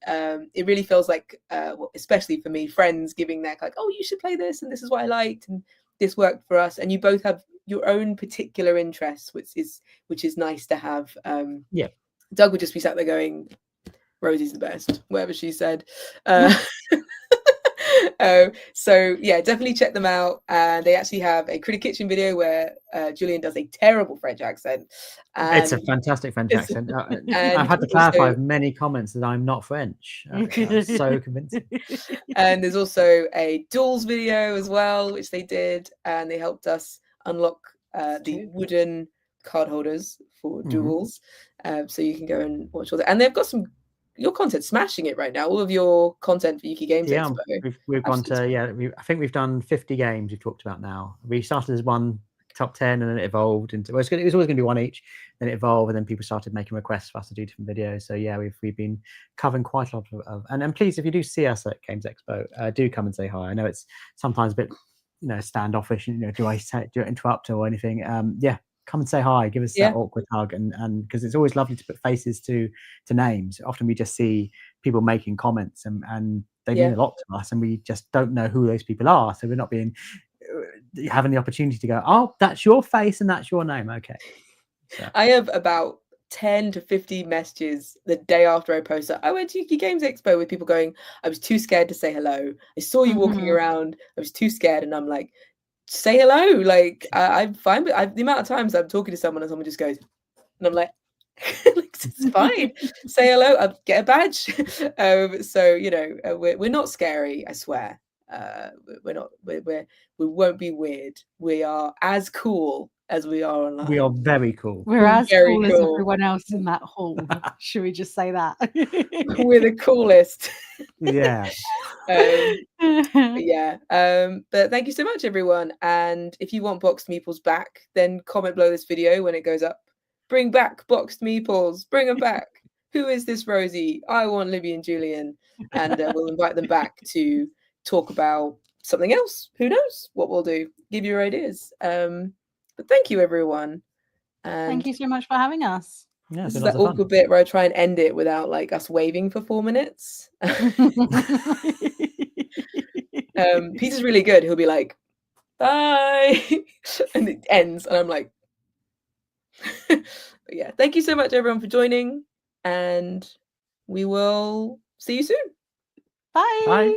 it really feels like well, especially for me, friends giving that like, oh, you should play this and this is what I liked and this worked for us, and you both have your own particular interests, which is nice to have. Yeah, Doug would just be sat there going, Rosie's the best, whatever she said. So yeah, definitely check them out. And they actually have a Critter Kitchen video where Julian does a terrible French accent. And it's a fantastic French accent. I've had to clarify many comments that I'm not French. So convincing. And there's also a Duals video as well, which they did, and they helped us unlock the wooden card holders for Duals. So you can go and watch all that. And they've got your content smashing it right now. All of your content for Yuki Games Expo. We've gone to I think we've done 50 games we've talked about now. We started as one top 10 and then it evolved into it was always going to be one each, then it evolved, and then people started making requests for us to do different videos. So yeah, we've been covering quite a lot of and please, if you do see us at Games Expo, do come and say hi. I know it's sometimes a bit standoffish, do I interrupt or anything? Come and say hi, give us that awkward hug, and because it's always lovely to put faces to names. Often we just see people making comments and they mean a lot to us, and we just don't know who those people are, so we're not having the opportunity to go, oh, that's your face and that's your name. Okay. So. I have about 10 to 15 messages the day after I post that I went to Yuki Games Expo with people going, I was too scared to say hello. I saw you walking around. I was too scared. And I'm like, say hello. Like I'm fine, but the amount of times I'm talking to someone and someone just goes, and I'm like, it's fine. Say hello. I'll get a badge. So we're not scary. I swear. We're not. We won't be weird. We are as cool as we are online. We are very cool. We're as cool as everyone else in that hall. Should we just say that? We're the coolest. Yeah. But thank you so much, everyone. And if you want Boxed Meeples back, then comment below this video when it goes up. Bring back Boxed Meeples. Bring them back. Who is this Rosie? I want Libby and Julian. And we'll invite them back to talk about something else. Who knows what we'll do? Give your ideas. But thank you, everyone. And thank you so much for having us. Yeah, this is that awkward bit where I try and end it without like us waving for 4 minutes. Peter's really good. He'll be like, bye. And it ends. And I'm like, but yeah, thank you so much, everyone, for joining. And we will see you soon. Bye. Bye.